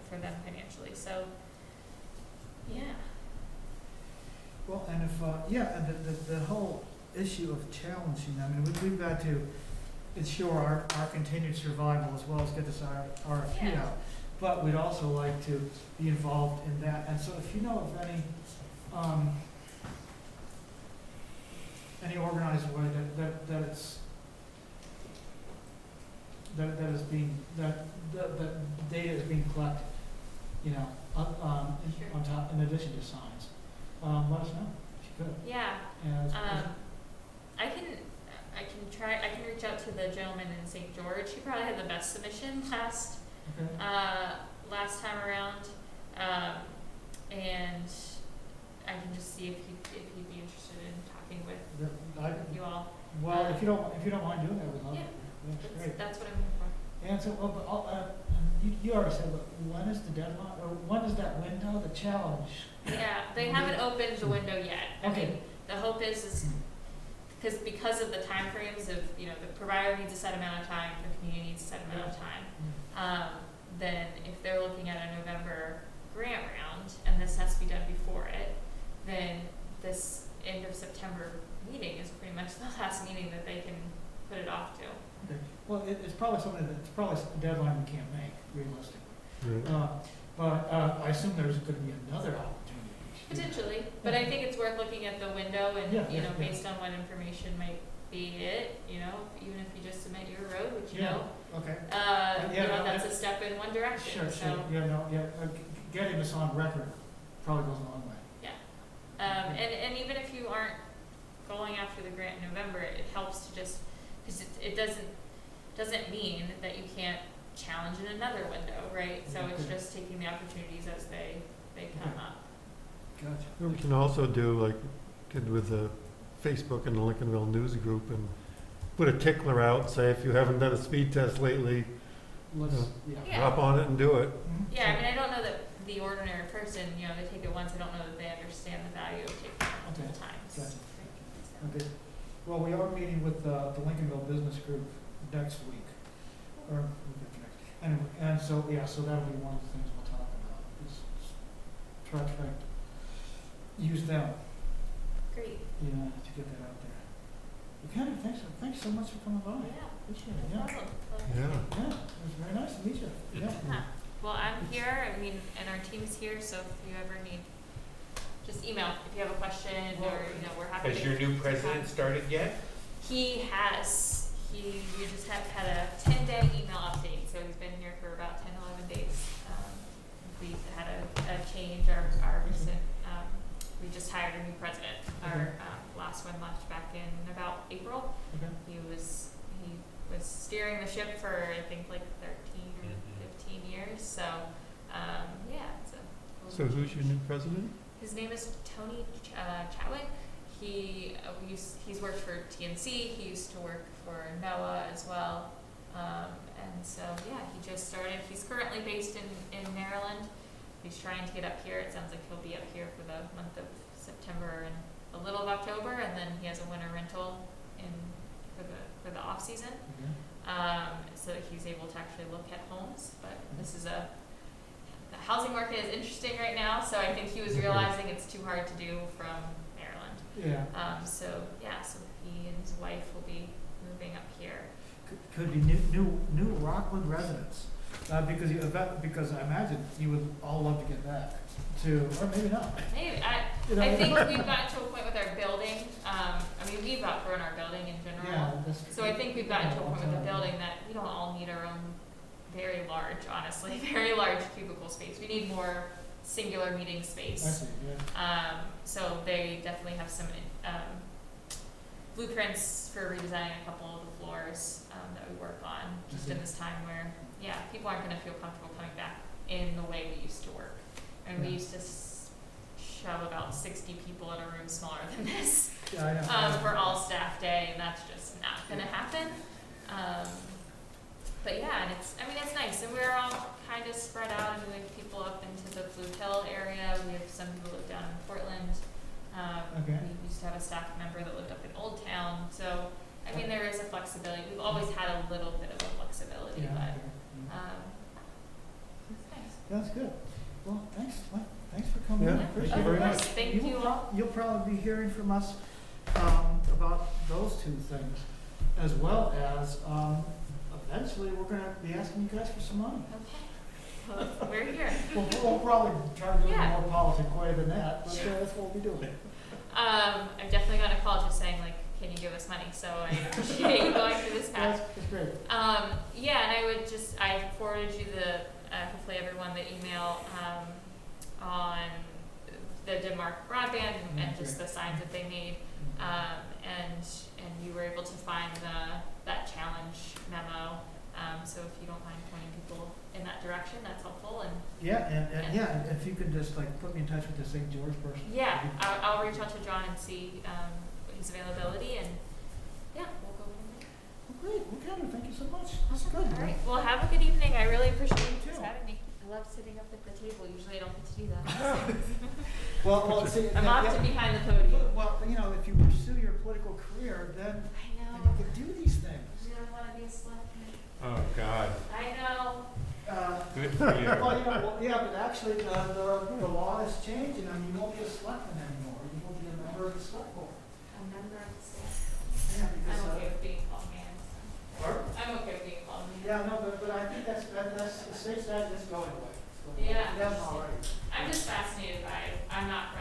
for them financially. So, yeah. Well, and if, and the whole issue of challenging, I mean, we've got to ensure our continued survival as well as get this RFP out. But we'd also like to be involved in that. And so if you know of any organized way that data is being collected, you know, on top, in addition to signs, let us know if you could. Yeah. As, I can reach out to the gentleman in St. George. He probably had the best submission last time around, and I can just see if he'd be interested in talking with you all. Well, if you don't mind doing that, we'd love it. That's great. That's what I'm looking for. And so, you already said, but when is the deadline, or when is that window, the challenge? Yeah, they haven't opened the window yet. I mean, the hope is because of the time frames of, you know, the provider needs a set amount of time, the community needs a set amount of time. Then if they're looking at a November grant round, and this has to be done before it, then this end of September meeting is pretty much the last meeting that they can put it off to. Okay. Well, it's probably a deadline we can't make realistically. Right. But I assume there's going to be another opportunity. Potentially, but I think it's worth looking at the window and, Yeah, you know, yeah. based on what information might be it, you know, even if you just submit your road, which, you Yeah. know, Okay. you know, that's a step in one direction, so. Getting this on record probably goes a long way. And even if you aren't going after the grant in November, it helps to just, because it doesn't mean that you can't challenge in another window, right? So it's just taking the opportunities as they come up. Gotcha. We can also do like did with the Facebook and the Lincolnville News Group and put a tickler out, say if you haven't done a speed test lately, Yeah. hop on it and do it. Mhm. Yeah, I mean, I don't know that the ordinary person, you know, they take it once, I don't know that they understand the value of taking it multiple times. Gotcha. Okay. Well, we are meeting with the Lincolnville Business Group next week, or and so that'll be one of the things we'll talk about. Is try to use them, Great. to get that out there. Well, Candy, thanks so much for coming by. Yeah. Appreciate it. No Yeah. problem. Yeah. Yeah, it was very nice to meet you. Yeah. Yeah. Well, I'm here, I mean, and our team's here, so if you ever need, just email if you have a question, or, you know, we're happy to. Has your new president started yet? He has. we just had a 10-day email update, so he's been here for about 10, 11 days. We had a change, our recent, we just hired a new president. Our last one left back in about April. Okay. He was steering the ship for, I think, like 13 or 15 years, so, yeah. So who's your new president? His name is Tony Chatwin. He's worked for TNC. He used to work for NOAA as well. And so, yeah, he just started. He's currently based in Maryland. He's trying to get up here. It sounds like he'll be up here for the month of September and a little of October, and then he has a winter rental for the off season. So that he's able to actually look at homes. But this is the housing market is interesting right now, so I think he was realizing it's too hard to do from Maryland. Yeah. So he and his wife will be moving up here. Could be new Rockwood residents, because I imagine you would all love to get back to, or maybe not. Maybe I think we've gotten to a point with our building. We've outgrown our building in general. Yeah, so I think we've gotten to a point with the building that we don't all need our own very large cubicle space. We need more singular meeting space. I see, yeah. So they definitely have some blueprints for redesigning a couple of the floors that we work on, just in this time where, people aren't going to feel comfortable coming back in the way we used to work. And we used to shove about 60 people in a room smaller than this for all staff day, and that's just not going to happen. But yeah, and it's nice, and we're all kind of spread out, and we have people up into the Blue Hill area. We have some who live down in Portland. We used to have a staff member that lived up in Old Town. So, there is a flexibility. We've always had a little bit of a flexibility, but it's nice. That's good. Well, thanks for coming in. Yeah, Appreciate thank you it. very much. Thank you all. You'll probably be hearing from us about those two things, as well as eventually we're going to be asking you guys for some money. Okay. Well, we're here. We'll probably try to do it in a more politic way than that, but that's what we'll be doing. I've definitely gotten a call just saying, like, can you give us money? So I appreciate you going through this path. That's great. And I forwarded you hopefully everyone the email on the Denmark Broadband and just the signs that they made. And you were able to find that challenge memo. So if you don't mind pointing people in that direction, that's helpful. And if you could just put me in touch with the St. George person. Yeah, I'll reach out to John and see his availability, and we'll go from there. Well, great. Well, Kendra, thank you so much. That's good. All right. Well, have a good evening. I really appreciate you too. having me. I love sitting up at the table. Usually I don't get to do that. Well, see, I'm often behind the podium. Well, if you pursue your political career, then you can do these things. You don't want to be a selectman. Oh, God. I know. Good for you. But actually, the law has changed, and you won't be a selectman anymore. You will be a member of the select board. A member of the staff. Yeah, I'm because, okay with being called man. Pardon? I'm okay with being called man. Yeah, no, but I think that's the state statute is going away. Yeah. That's all right. I'm just fascinated by it. I'm not